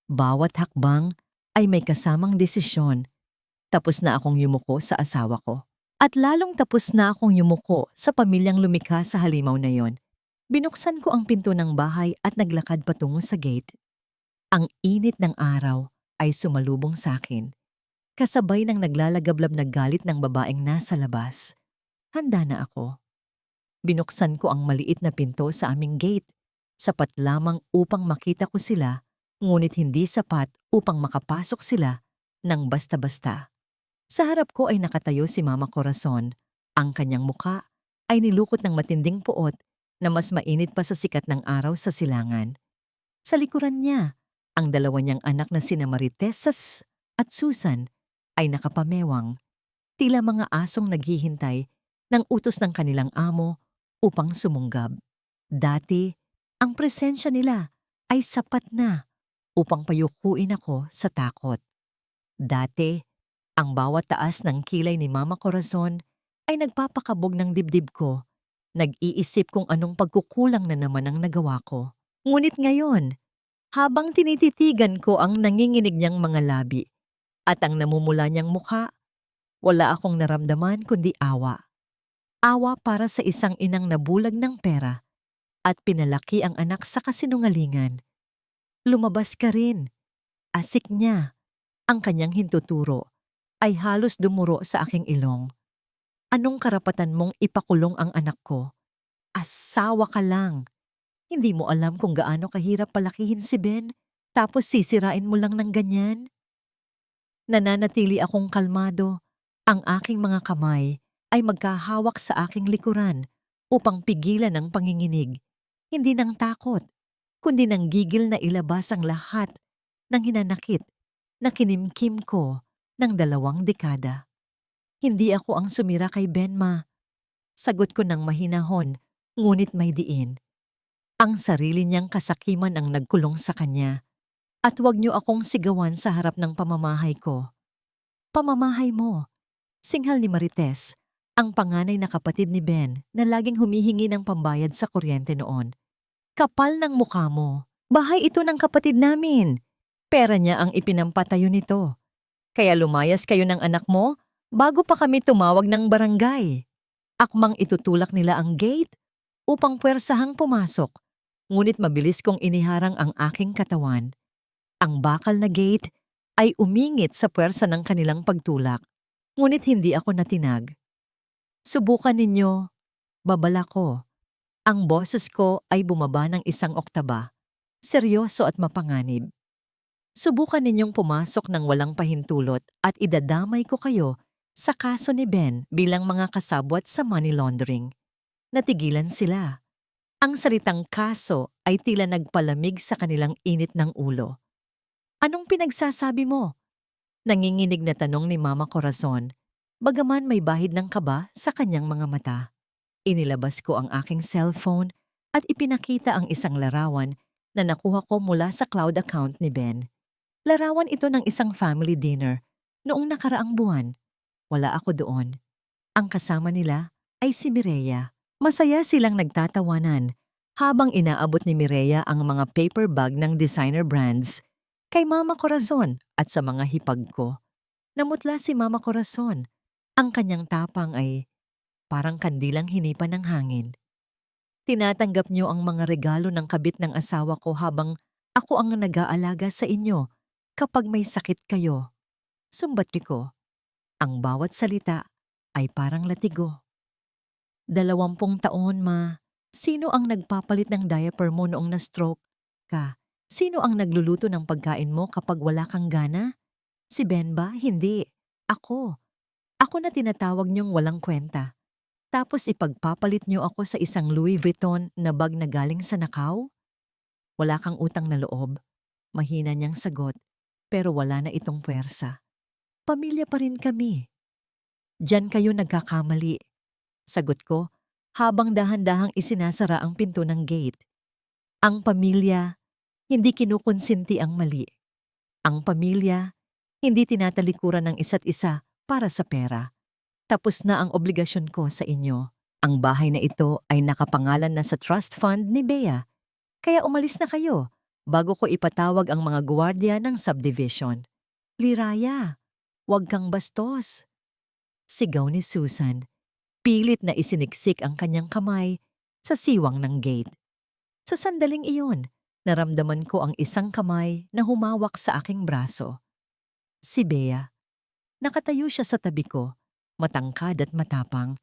Bawat hakbang ay may kasamang desisyon. Tapos na akong yumuko sa asawa ko. At lalong tapos na akong yumuko sa pamilyang lumikha sa halimaw na yon. Binuksan ko ang pinto ng bahay at naglakad patungo sa gate. Ang init ng araw ay sumalubong sa akin. Kasabay ng naglalagablab na galit ng babaeng nasa labas. Handa na ako. Binuksan ko ang maliit na pinto sa aming gate. Sapat lamang upang makita ko sila, ngunit hindi sapat upang makapasok sila ng basta-basta. Sa harap ko ay nakatayo si Mama Corazon. Ang kanyang muka ay nilukot ng matinding puot na mas mainit pa sa sikat ng araw sa silangan. Sa likuran niya, ang dalawa niyang anak na sina Marites at Susan ay nakapamewang, tila mga asong naghihintay ng utos ng kanilang amo upang sumunggab. Dati, ang presensya nila ay sapat na upang payukuin ako sa takot. Dati, ang bawat taas ng kilay ni Mama Corazon ay nagpapakabog ng dibdib ko. Nag-iisip kung anong pagkukulang na naman ang nagawa ko. Ngunit ngayon, habang tinititigan ko ang nanginginig niyang mga labi at ang namumula niyang mukha, wala akong naramdaman kundi awa. Awa para sa isang inang nabulag ng pera at pinalaki ang anak sa kasinungalingan. Lumabas ka rin. Asik niya. Ang kanyang hintuturo ay halos dumuro sa aking ilong. Anong karapatan mong ipakulong ang anak ko? Asawa ka lang. Hindi mo alam kung gaano kahirap palakihin si Ben, tapos sisirain mo lang ng ganyan? Nananatili akong kalmado. Ang aking mga kamay ay magkahawak sa aking likuran upang pigilan ang panginginig. Hindi ng takot, kundi ng gigil na ilabas ang lahat ng hinanakit na kinimkim ko ng 2 dekada. Hindi ako ang sumira kay Benma. Sagot ko ng mahinahon, ngunit may diin. Ang sarili niyang kasakiman ang nagkulong sa kanya. At huwag niyo akong sigawan sa harap ng pamamahay ko. Pamamahay mo. Singhal ni Marites, ang panganay na kapatid ni Ben na laging humihingi ng pambayad sa kuryente noon. Kapal ng mukha mo. Bahay ito ng kapatid namin. Pera niya ang ipinampatayo nito. Kaya lumayas kayo ng anak mo bago pa kami tumawag ng barangay. Akmang itutulak nila ang gate upang puwersahang pumasok, ngunit mabilis kong iniharang ang aking katawan. Ang bakal na gate ay umingit sa puwersa ng kanilang pagtulak, ngunit hindi ako natinag. Subukan ninyo, babala ko. Ang boses ko ay bumaba ng 1 oktaba, seryoso at mapanganib. Subukan ninyong pumasok ng walang pahintulot at idadamay ko kayo sa kaso ni Ben bilang mga kasabwat sa money laundering. Natigilan sila. Ang salitang kaso ay tila nagpalamig sa kanilang init ng ulo. Anong pinagsasabi mo? Nanginginig na tanong ni Mama Corazon, bagaman may bahid ng kaba sa kanyang mga mata. Inilabas ko ang aking cellphone at ipinakita ang isang larawan na nakuha ko mula sa cloud account ni Ben. Larawan ito ng isang family dinner noong nakaraang buwan. Wala ako doon. Ang kasama nila ay si Mireya. Masaya silang nagtatawanan habang inaabot ni Mireya ang mga paper bag ng designer brands kay Mama Corazon at sa mga hipag ko. Namutla si Mama Corazon. Ang kanyang tapang ay parang kandilang hinipan ng hangin. Tinatanggap niyo ang mga regalo ng kabit ng asawa ko habang ako ang nag-aalaga sa inyo kapag may sakit kayo. Sumbat ko. Ang bawat salita ay parang latigo. 20 taon, Ma. Sino ang nagpapalit ng diaper mo noong na-stroke ka? Sino ang nagluluto ng pagkain mo kapag wala kang gana? Si Ben ba? Hindi. Ako. Ako na tinatawag niyong walang kwenta. Tapos ipagpapalit niyo ako sa isang Louis Vuitton na bag na galing sa Macau? Wala kang utang na loob. Mahina niyang sagot, pero wala na itong puwersa. Pamilya pa rin kami. Diyan kayo nagkakamali. Sagot ko, habang dahan-dahang isinasara ang pinto ng gate. Ang pamilya, hindi kinukonsinti ang mali. Ang pamilya, hindi tinatalikuran ng isa't isa para sa pera. Tapos na ang obligasyon ko sa inyo. Ang bahay na ito ay nakapangalan na sa trust fund ni Bea. Kaya umalis na kayo bago ko ipatawag ang mga gwardiya ng subdivision. Liraya, huwag kang bastos. Sigaw ni Susan. Pilit na isiniksik ang kanyang kamay sa siwang ng gate. Sa sandaling iyon, naramdaman ko ang isang kamay na humawak sa aking braso. Si Bea. Nakatayo siya sa tabi ko, matangkad at matapang.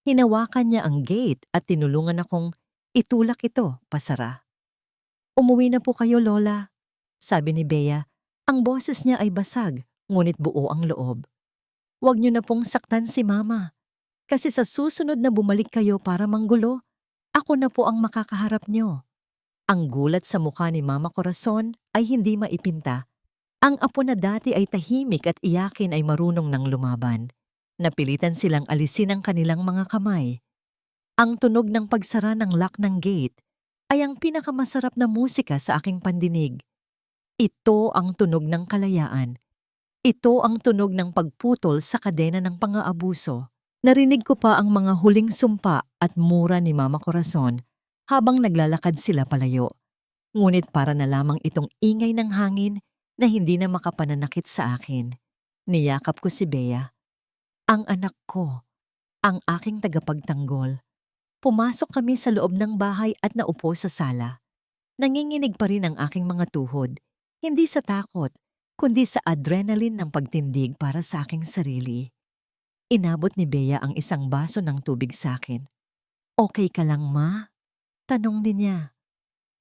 Hinawakan niya ang gate at tinulungan akong itulak ito pasara. "Umuwi na po kayo, Lola," sabi ni Bea. Ang boses niya ay basag, ngunit buo ang loob. "Huwag niyo na pong saktan si Mama. Kasi sa susunod na bumalik kayo para manggulo, ako na po ang makakaharap niyo." Ang gulat sa mukha ni Mama Corazon ay hindi maipinta. Ang apo na dati ay tahimik at iyakin ay marunong ng lumaban. Napilitan silang alisin ang kanilang mga kamay. Ang tunog ng pagsara ng lock ng gate ay ang pinakamasarap na musika sa aking pandinig. Ito ang tunog ng kalayaan. Ito ang tunog ng pagputol sa kadena ng pang-aabuso. Narinig ko pa ang mga huling sumpa at mura ni Mama Corazon habang naglalakad sila palayo. Ngunit para na lamang itong ingay ng hangin na hindi na makapananakit sa akin. Niyakap ko si Bea. Ang anak ko, ang aking tagapagtanggol. Pumasok kami sa loob ng bahay at naupo sa sala. Nanginginig pa rin ang aking mga tuhod, hindi sa takot, kundi sa adrenaline ng pagtindig para sa aking sarili. Inabot ni Bea ang isang baso ng tubig sa akin. "Okay ka lang, Ma?" Tanong din niya.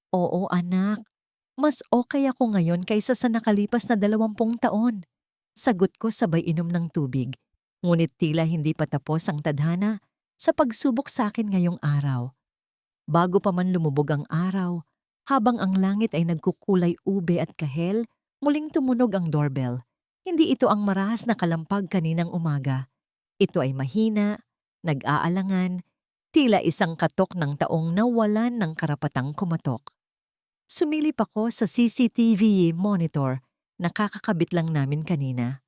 "Oo, anak. Mas okay ako ngayon kaysa sa nakalipas na 20 taon." Sagot ko sabay inom ng tubig. Ngunit tila hindi pa tapos ang tadhana sa pagsubok sa akin ngayong araw. Bago pa man lumubog ang araw, habang ang langit ay nagkukulay ube at kahel, muling tumunog ang doorbell. Hindi ito ang marahas na kalampag kaninang umaga. Ito ay mahina, nag-aalangan, tila isang katok ng taong nawalan ng karapatang kumatok. Sumilip ako sa CCTV monitor na kakakabit lang namin kanina.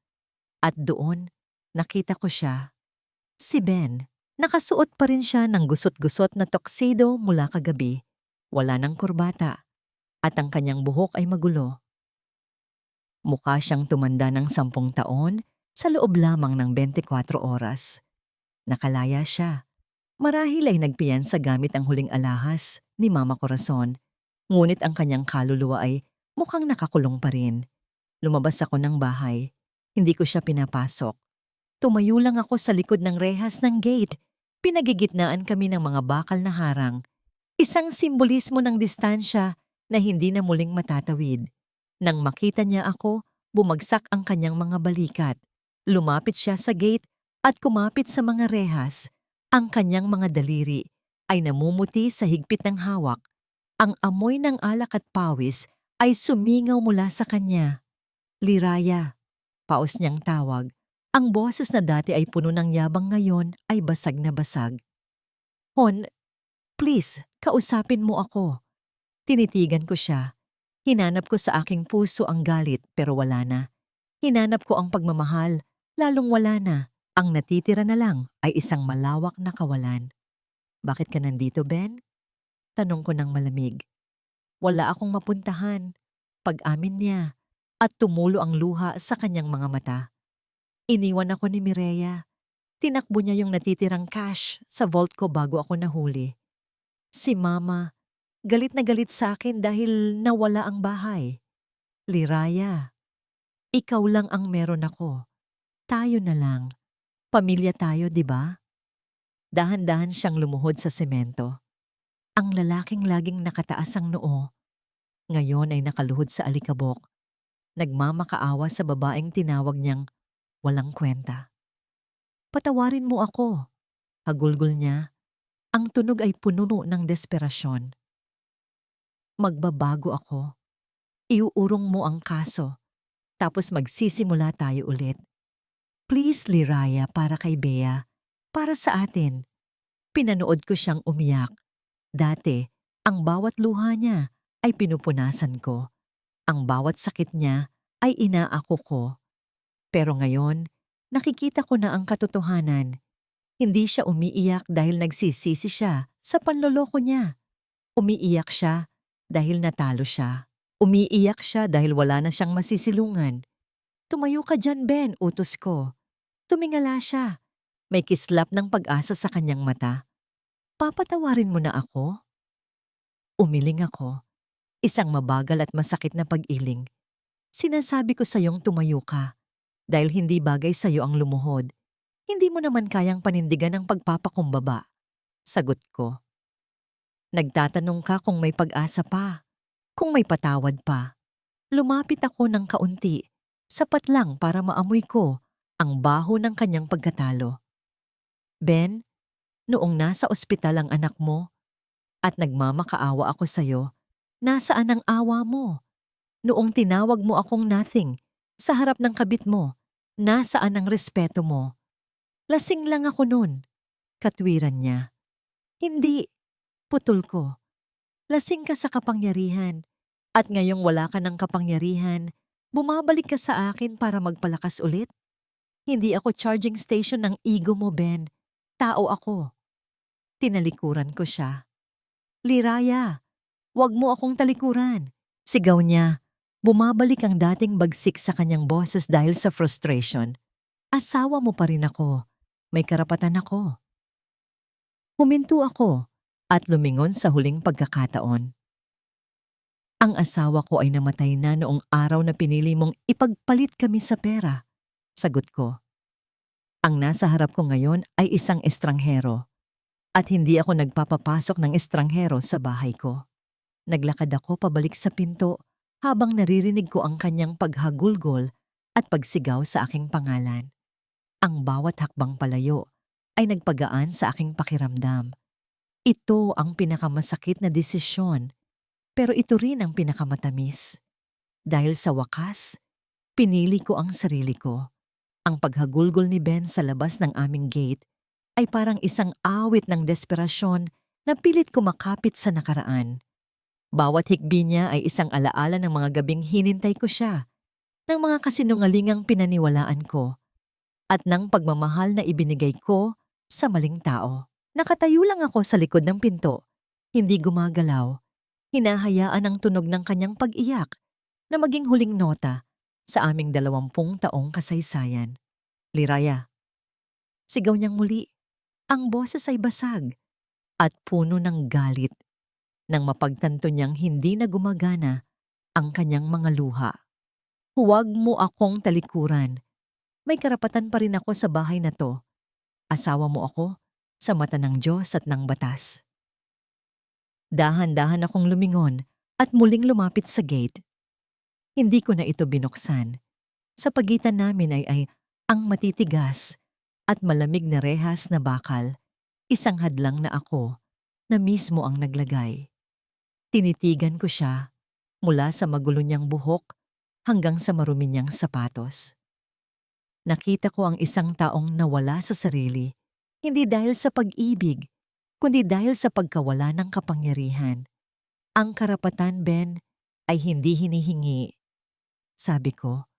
At doon, nakita ko siya. Si Ben. Nakasuot pa rin siya ng gusot-gusot na tuxedo mula kagabi. Wala ng kurbata. At ang kanyang buhok ay magulo. Mukha siyang tumanda ng 10 taon sa loob lamang ng 24 oras. Nakalaya siya. Marahil ay nagpiyansa gamit ang huling alahas ni Mama Corazon. Ngunit ang kanyang kaluluwa ay mukhang nakakulong pa rin. Lumabas ako ng bahay. Hindi ko siya pinapasok. Tumayo lang ako sa likod ng rehas ng gate. Pinagigitnaan kami ng mga bakal na harang. Isang simbolismo ng distansya na hindi na muling matatawid. Nang makita niya ako, bumagsak ang kanyang mga balikat. Lumapit siya sa gate at kumapit sa mga rehas. Ang kanyang mga daliri ay namumuti sa higpit ng hawak. Ang amoy ng alak at pawis ay sumingaw mula sa kanya. "Liraya," paos niyang tawag. Ang boses na dati ay puno ng yabang ngayon ay basag na basag. "Hon, please, kausapin mo ako." Tinitigan ko siya. Hinanap ko sa aking puso ang galit pero wala na. Hinanap ko ang pagmamahal, lalong wala na. Ang natitira na lang ay isang malawak na kawalan. "Bakit ka nandito, Ben?" Tanong ko ng malamig. Wala akong mapuntahan. Pag-amin niya at tumulo ang luha sa kanyang mga mata. Iniwan ako ni Mireya. Tinakbo niya yung natitirang cash sa vault ko bago ako nahuli. Si Mama, galit na galit sa akin dahil nawala ang bahay. "Liraya, ikaw lang ang meron ako. Tayo na lang. Pamilya tayo, di ba?" Dahan-dahan siyang lumuhod sa semento. Ang lalaking laging nakataas ang noo, ngayon ay nakaluhod sa alikabok. Nagmamakaawa sa babaeng tinawag niyang walang kwenta. "Patawarin mo ako," hagulgol niya. Ang tunog ay puno ng desperasyon. "Magbabago ako. Iuurong mo ang kaso. Tapos magsisimula tayo ulit. Please, Liraya, para kay Bea. Para sa atin." Pinanood ko siyang umiyak. Dati, ang bawat luha niya ay pinupunasan ko. Ang bawat sakit niya ay inaako ko. Pero ngayon, nakikita ko na ang katotohanan. Hindi siya umiiyak dahil nagsisisi siya sa panloloko niya. Umiiyak siya dahil natalo siya. Umiiyak siya dahil wala na siyang masisilungan. "Tumayo ka dyan, Ben," utos ko. Tumingala siya. May kislap ng pag-asa sa kanyang mata. "Papatawarin mo na ako?" Umiling ako. Isang mabagal at masakit na pag-iling. "Sinasabi ko sa iyong tumayo ka dahil hindi bagay sa iyo ang lumuhod. Hindi mo naman kayang panindigan ang pagpapakumbaba. Sagot ko. Nagtatanong ka kung may pag-asa pa, kung may patawad pa. Lumapit ako ng kaunti, sapat lang para maamoy ko ang baho ng kanyang pagkatalo. Ben, noong nasa ospital ang anak mo at nagmamakaawa ako sa'yo, nasaan ang awa mo? Noong tinawag mo akong nothing sa harap ng kabit mo, nasaan ang respeto mo? Lasing lang ako nun. Katwiran niya. Hindi, putol ko. Lasing ka sa kapangyarihan. At ngayong wala ka ng kapangyarihan, bumabalik ka sa akin para magpalakas ulit? Hindi ako charging station ng ego mo, Ben. Tao ako. Tinalikuran ko siya. Liraya, wag mo akong talikuran. Sigaw niya. Bumabalik ang dating bagsik sa kanyang boses dahil sa frustration. Asawa mo pa rin ako. May karapatan ako. Huminto ako at lumingon sa huling pagkakataon. Ang asawa ko ay namatay na noong araw na pinili mong ipagpalit kami sa pera. Sagot ko. Ang nasa harap ko ngayon ay isang estranghero. At hindi ako nagpapapasok ng estranghero sa bahay ko. Naglakad ako pabalik sa pinto habang naririnig ko ang kanyang paghagulgol at pagsigaw sa aking pangalan. Ang bawat hakbang palayo ay nagpagaan sa aking pakiramdam. Ito ang pinakamasakit na desisyon. Pero ito rin ang pinakamatamis. Dahil sa wakas, pinili ko ang sarili ko. Ang paghagulgol ni Ben sa labas ng aming gate ay parang isang awit ng desperasyon na pilit kumakapit sa nakaraan. Bawat hikbi niya ay isang alaala ng mga gabing hinintay ko siya, ng mga kasinungalingang pinaniwalaan ko, at ng pagmamahal na ibinigay ko sa maling tao. Nakatayo lang ako sa likod ng pinto, hindi gumagalaw. Hinahayaan ang tunog ng kanyang pag-iyak na maging huling nota sa aming 20 taong kasaysayan. Liraya. Sigaw niyang muli. Ang boses ay basag at puno ng galit nang mapagtanto niyang hindi na gumagana ang kanyang mga luha. Huwag mo akong talikuran. May karapatan pa rin ako sa bahay na to. Asawa mo ako sa mata ng Diyos at ng batas. Dahan-dahan akong lumingon at muling lumapit sa gate. Hindi ko na ito binuksan. Sa pagitan namin ay ang matitigas at malamig na rehas na bakal. Isang hadlang na ako na mismo ang naglagay. Tinitigan ko siya mula sa magulo niyang buhok hanggang sa marumi niyang sapatos. Nakita ko ang isang taong nawala sa sarili, hindi dahil sa pag-ibig, kundi dahil sa pagkawala ng kapangyarihan. Ang karapatan, Ben, ay hindi hinihingi. Sabi ko,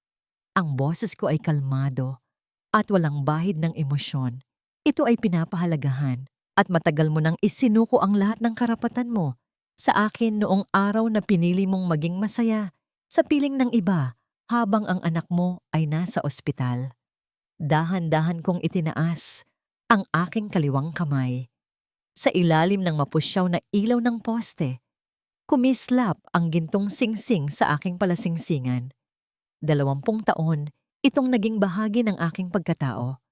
ang boses ko ay kalmado at walang bahid ng emosyon. Ito ay pinapahalagahan at matagal mo nang isinuko ang lahat ng karapatan mo sa akin noong araw na pinili mong maging masaya sa piling ng iba habang ang anak mo ay nasa ospital. Dahan-dahan kong itinaas ang aking kaliwang kamay. Sa ilalim ng mapusyaw na ilaw ng poste, kumislap ang gintong singsing sa aking palasingsingan. 20 taon, itong naging bahagi ng aking pagkatao.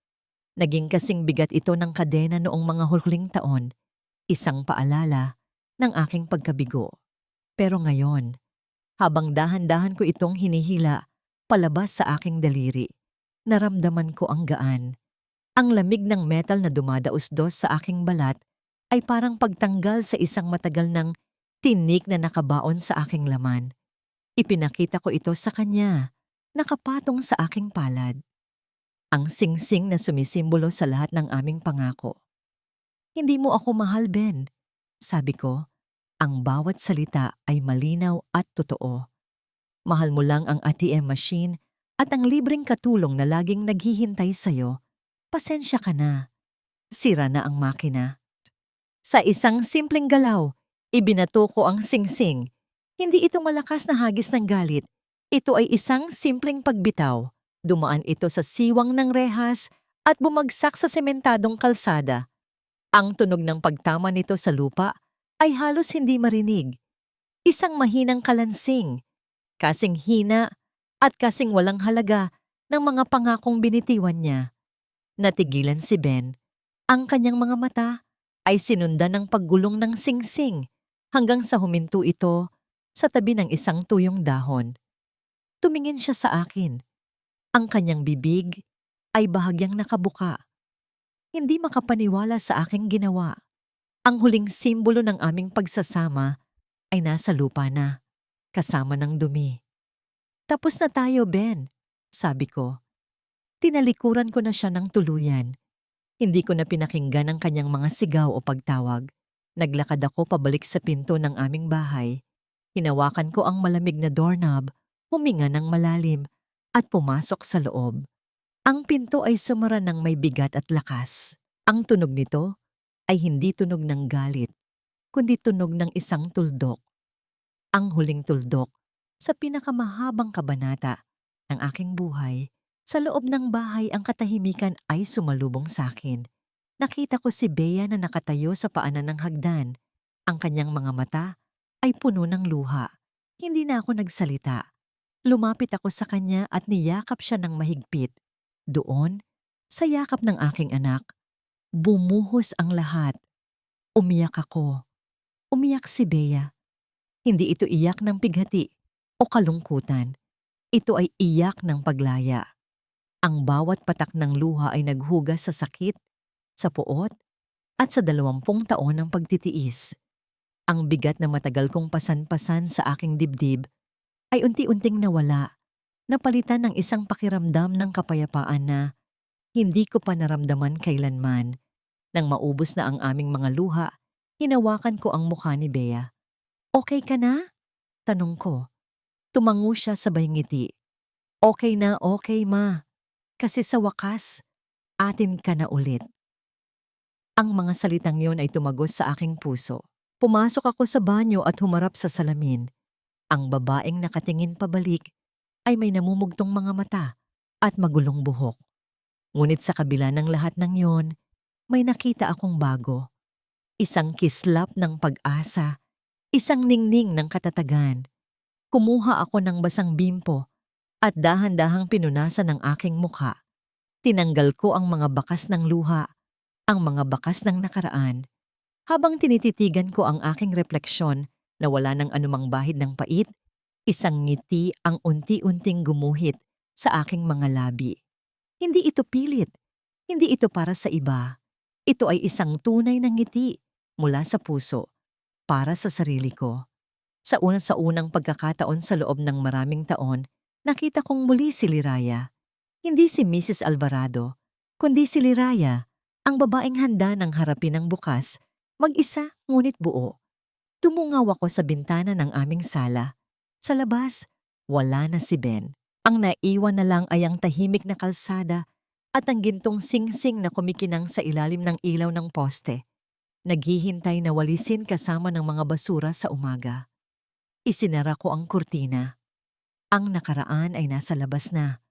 Naging kasing bigat ito ng kadena noong mga huling taon, isang paalala ng aking pagkabigo. Pero ngayon, habang dahan-dahan ko itong hinihila palabas sa aking daliri, naramdaman ko ang gaan. Ang lamig ng metal na dumadaos-dos sa aking balat ay parang pagtanggal sa isang matagal ng tinik na nakabaon sa aking laman. Ipinakita ko ito sa kanya, nakapatong sa aking palad. Ang singsing na sumisimbolo sa lahat ng aming pangako. Hindi mo ako mahal, Ben. Sabi ko, ang bawat salita ay malinaw at totoo. Mahal mo lang ang ATM machine at ang libreng katulong na laging naghihintay sa'yo. Pasensya ka na. Sira na ang makina. Sa isang simpleng galaw, ibinato ko ang singsing. Hindi ito malakas na hagis ng galit. Ito ay isang simpleng pagbitaw. Dumaan ito sa siwang ng rehas at bumagsak sa sementadong kalsada. Ang tunog ng pagtama nito sa lupa ay halos hindi marinig. Isang mahinang kalansing, kasing hina at kasing walang halaga ng mga pangakong binitiwan niya. Natigilan si Ben. Ang kanyang mga mata ay sinundan ng paggulong ng singsing hanggang sa huminto ito sa tabi ng isang tuyong dahon. Tumingin siya sa akin. Ang kanyang bibig ay bahagyang nakabuka. Hindi makapaniwala sa aking ginawa. Ang huling simbolo ng aming pagsasama ay nasa lupa na, kasama ng dumi. Tapos na tayo, Ben, sabi ko. Tinalikuran ko na siya ng tuluyan. Hindi ko na pinakinggan ang kanyang mga sigaw o pagtawag. Naglakad ako pabalik sa pinto ng aming bahay. Hinawakan ko ang malamig na doorknob, huminga ng malalim, at pumasok sa loob. Ang pinto ay sumara ng may bigat at lakas. Ang tunog nito ay hindi tunog ng galit, kundi tunog ng isang tuldok. Ang huling tuldok sa pinakamahabang kabanata ng aking buhay. Sa loob ng bahay ang katahimikan ay sumalubong sa akin. Nakita ko si Bea na nakatayo sa paanan ng hagdan. Ang kanyang mga mata ay puno ng luha. Hindi na ako nagsalita. Lumapit ako sa kanya at niyakap siya ng mahigpit. Doon, sa yakap ng aking anak, bumuhos ang lahat. Umiyak ako. Umiyak si Bea. Hindi ito iyak ng pighati o kalungkutan. Ito ay iyak ng paglaya. Ang bawat patak ng luha ay naghugas sa sakit, sa puot, at sa 20 taon ng pagtitiis. Ang bigat na matagal kong pasan-pasan sa aking dibdib ay unti-unting nawala, napalitan ng isang pakiramdam ng kapayapaan na hindi ko pa naramdaman kailanman. Nang maubos na ang aming mga luha, hinawakan ko ang mukha ni Bea. "Okay ka na?" tanong ko. Tumango siya sabay ngiti. "Okay na, okay ma. Kasi sa wakas, atin ka na ulit." Ang mga salitang yon ay tumagos sa aking puso. Pumasok ako sa banyo at humarap sa salamin. Ang babaeng nakatingin pabalik ay may namumugtong mga mata at magulong buhok. Ngunit sa kabila ng lahat ng yon, may nakita akong bago. Isang kislap ng pag-asa, isang ningning ng katatagan. Kumuha ako ng basang bimpo at dahan-dahang pinunasan ang aking mukha. Tinanggal ko ang mga bakas ng luha, ang mga bakas ng nakaraan. Habang tinititigan ko ang aking refleksyon na wala ng anumang bahid ng pait, isang ngiti ang unti-unting gumuhit sa aking mga labi. Hindi ito pilit, hindi ito para sa iba. Ito ay isang tunay na ngiti mula sa puso, para sa sarili ko. Sa unang pagkakataon sa loob ng maraming taon, nakita kong muli si Liraya. Hindi si Mrs. Alvarado, kundi si Liraya, ang babaeng handa ng harapin ang bukas, mag-isa ngunit buo. Tumungaw ako sa bintana ng aming sala. Sa labas, wala na si Ben. Ang naiwan na lang ay ang tahimik na kalsada at ang gintong singsing na kumikinang sa ilalim ng ilaw ng poste. Naghihintay na walisin kasama ng mga basura sa umaga. Isinara ko ang kurtina. Ang nakaraan ay nasa labas na.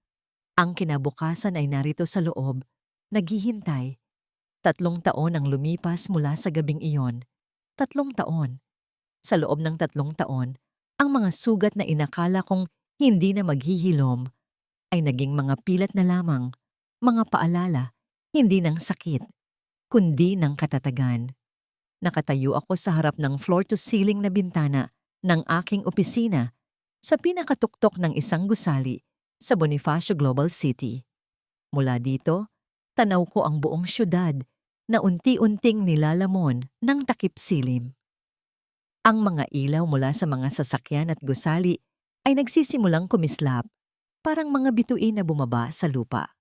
Ang kinabukasan ay narito sa loob, naghihintay. 3 taon ang lumipas mula sa gabing iyon. 3 taon. Sa loob ng 3 taon, ang mga sugat na inakala kong hindi na maghihilom ay naging mga pilat na lamang, mga paalala, hindi ng sakit, kundi ng katatagan. Nakatayo ako sa harap ng floor-to-ceiling na bintana ng aking opisina sa pinakatuktok ng isang gusali sa Bonifacio Global City. Mula dito, tanaw ko ang buong syudad na unti-unting nilalamon ng takip silim. Ang mga ilaw mula sa mga sasakyan at gusali ay nagsisimulang kumislap, parang mga bituin na bumaba sa lupa.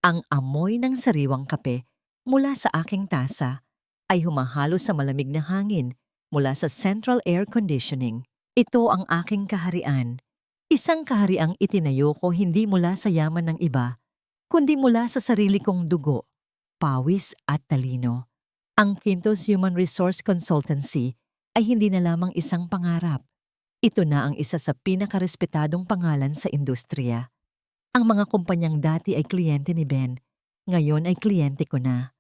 Ang amoy ng sariwang kape mula sa aking tasa ay humahalo sa malamig na hangin mula sa central air conditioning. Ito ang aking kaharian. Isang kahariang itinayo ko hindi mula sa yaman ng iba, kundi mula sa sarili kong dugo, pawis at talino. Ang Quintos Human Resource Consultancy ay hindi na lamang isang pangarap. Ito na ang isa sa pinakarespetadong pangalan sa industriya. Ang mga kumpanyang dati ay kliyente ni Ben, ngayon ay kliyente ko na.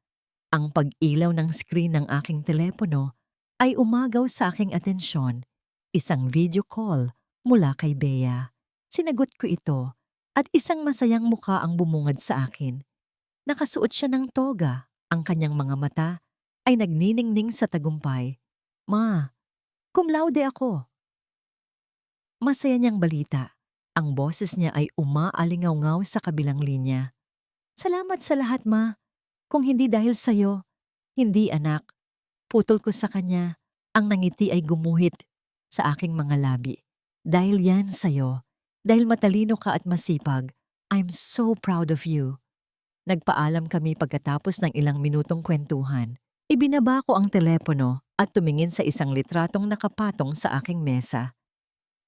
Ang pag-ilaw ng screen ng aking telepono ay umagaw sa aking atensyon. Isang video call mula kay Bea. Sinagot ko ito at isang masayang mukha ang bumungad sa akin. Nakasuot siya ng toga. Ang kanyang mga mata ay nagniningning sa tagumpay. Ma, cum laude ako. Masaya niyang balita. Ang boses niya ay umaalingaw-ngaw sa kabilang linya. Salamat sa lahat, ma. Kung hindi dahil sa'yo, hindi anak. Putol ko sa kanya. Ang nangiti ay gumuhit sa aking mga labi. Dahil yan sa'yo. Dahil matalino ka at masipag. I'm so proud of you. Nagpaalam kami pagkatapos ng ilang minutong kwentuhan. Ibinaba ko ang telepono at tumingin sa isang litratong nakapatong sa aking mesa.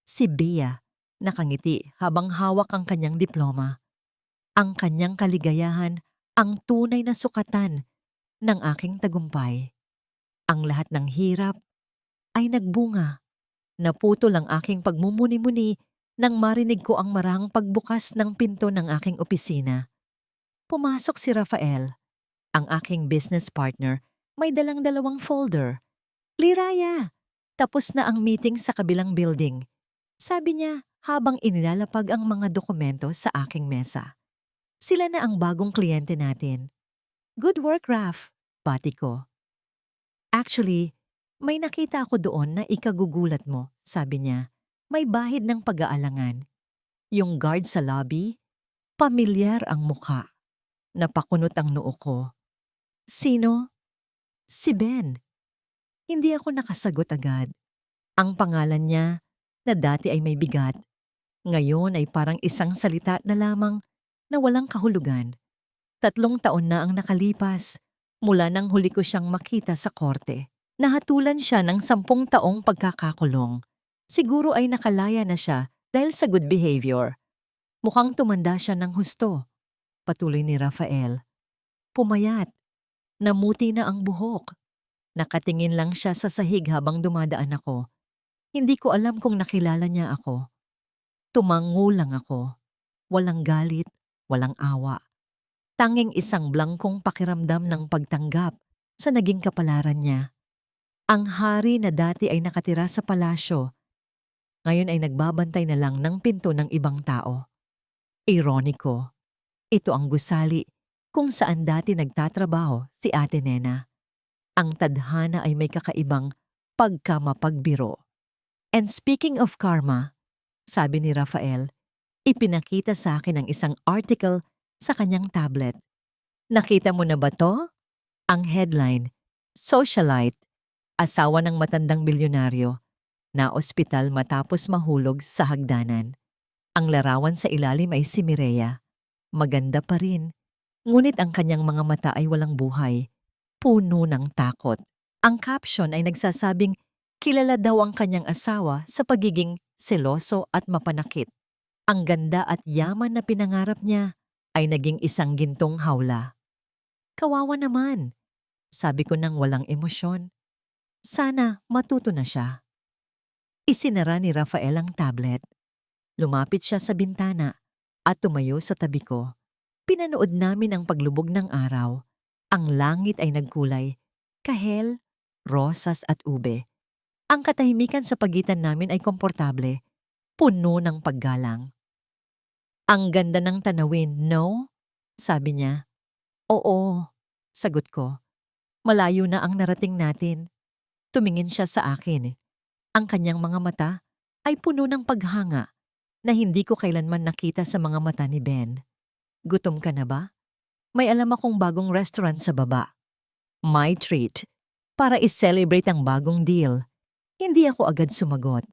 Si Bea, nakangiti habang hawak ang kanyang diploma. Ang kanyang kaligayahan, ang tunay na sukatan ng aking tagumpay. Ang lahat ng hirap ay nagbunga. Naputol ang aking pagmumuni-muni nang marinig ko ang marahang pagbukas ng pinto ng aking opisina. Pumasok si Rafael, ang aking business partner, may dalang dalawang folder. Liraya, tapos na ang meeting sa kabilang building. Sabi niya habang inilalapag ang mga dokumento sa aking mesa. Sila na ang bagong kliyente natin. Good work, Raf, pati ko. Actually, may nakita ako doon na ikagugulat mo, sabi niya. May bahid ng pag-aalangan. Yung guard sa lobby, pamilyar ang mukha. Napakunot ang noo ko. Sino? Si Ben. Hindi ako nakasagot agad. Ang pangalan niya, na dati ay may bigat, ngayon ay parang isang salita na lamang na walang kahulugan. 3 taon na ang nakalipas mula nang huli ko siyang makita sa korte. Nahatulan siya ng 10 taong pagkakakulong. Siguro ay nakalaya na siya dahil sa good behavior. Mukhang tumanda siya ng husto. Patuloy ni Rafael. Pumayat. Namuti na ang buhok. Nakatingin lang siya sa sahig habang dumadaan ako. Hindi ko alam kung nakilala niya ako. Tumango lang ako. Walang galit, walang awa. Tanging isang blangkong pakiramdam ng pagtanggap sa naging kapalaran niya. Ang hari na dati ay nakatira sa palasyo, ngayon ay nagbabantay na lang ng pinto ng ibang tao. Ironiko, ito ang gusali kung saan dati nagtatrabaho si Ate Nena. Ang tadhana ay may kakaibang pagkamapagbiro. And speaking of karma, sabi ni Rafael, ipinakita sa akin ang isang article sa kanyang tablet. Nakita mo na ba to? Ang headline, Socialite, asawa ng matandang bilyonaryo, na ospital matapos mahulog sa hagdanan. Ang larawan sa ilalim ay si Mireya. Maganda pa rin, ngunit ang kanyang mga mata ay walang buhay, puno ng takot. Ang caption ay nagsasabing kilala daw ang kanyang asawa sa pagiging seloso at mapanakit. Ang ganda at yaman na pinangarap niya ay naging isang gintong hawla. Kawawa naman, sabi ko nang walang emosyon. Sana matuto na siya. Isinara ni Rafael ang tablet. Lumapit siya sa bintana at tumayo sa tabi ko. Pinanood namin ang paglubog ng araw. Ang langit ay nagkulay, kahel, rosas at ube. Ang katahimikan sa pagitan namin ay komportable, puno ng paggalang. Ang ganda ng tanawin, no? Sabi niya. Oo, sagot ko. Malayo na ang narating natin. Tumingin siya sa akin. Ang kanyang mga mata ay puno ng paghanga na hindi ko kailanman nakita sa mga mata ni Ben. Gutom ka na ba? May alam akong bagong restaurant sa baba. My treat. Para i-celebrate ang bagong deal. Hindi ako agad sumagot.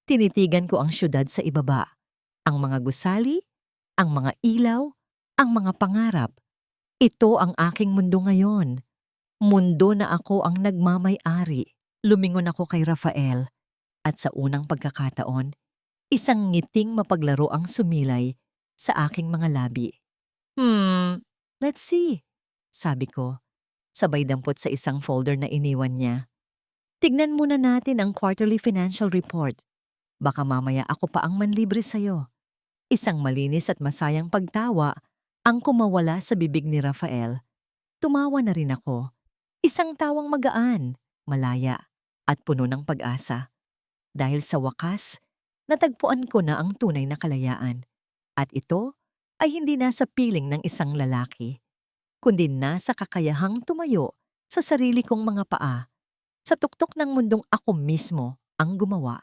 Tinitigan ko ang syudad sa ibaba. Ang mga gusali, ang mga ilaw, ang mga pangarap. Ito ang aking mundo ngayon. Mundo na ako ang nagmamay-ari. Lumingon ako kay Rafael at sa unang pagkakataon, isang ngiting mapaglaro ang sumilay sa aking mga labi. Let's see, sabi ko, sabay dampot sa isang folder na iniwan niya. Tignan muna natin ang quarterly financial report. Baka mamaya ako pa ang manlibre sa'yo. Isang malinis at masayang pagtawa ang kumawala sa bibig ni Rafael. Tumawa na rin ako. Isang tawang magaan, malaya, at puno ng pag-asa. Dahil sa wakas, natagpuan ko na ang tunay na kalayaan. At ito ay hindi nasa piling ng isang lalaki. kundi nasa kakayahang tumayo sa sarili kong mga paa, sa tuktok ng mundong ako mismo ang gumawa.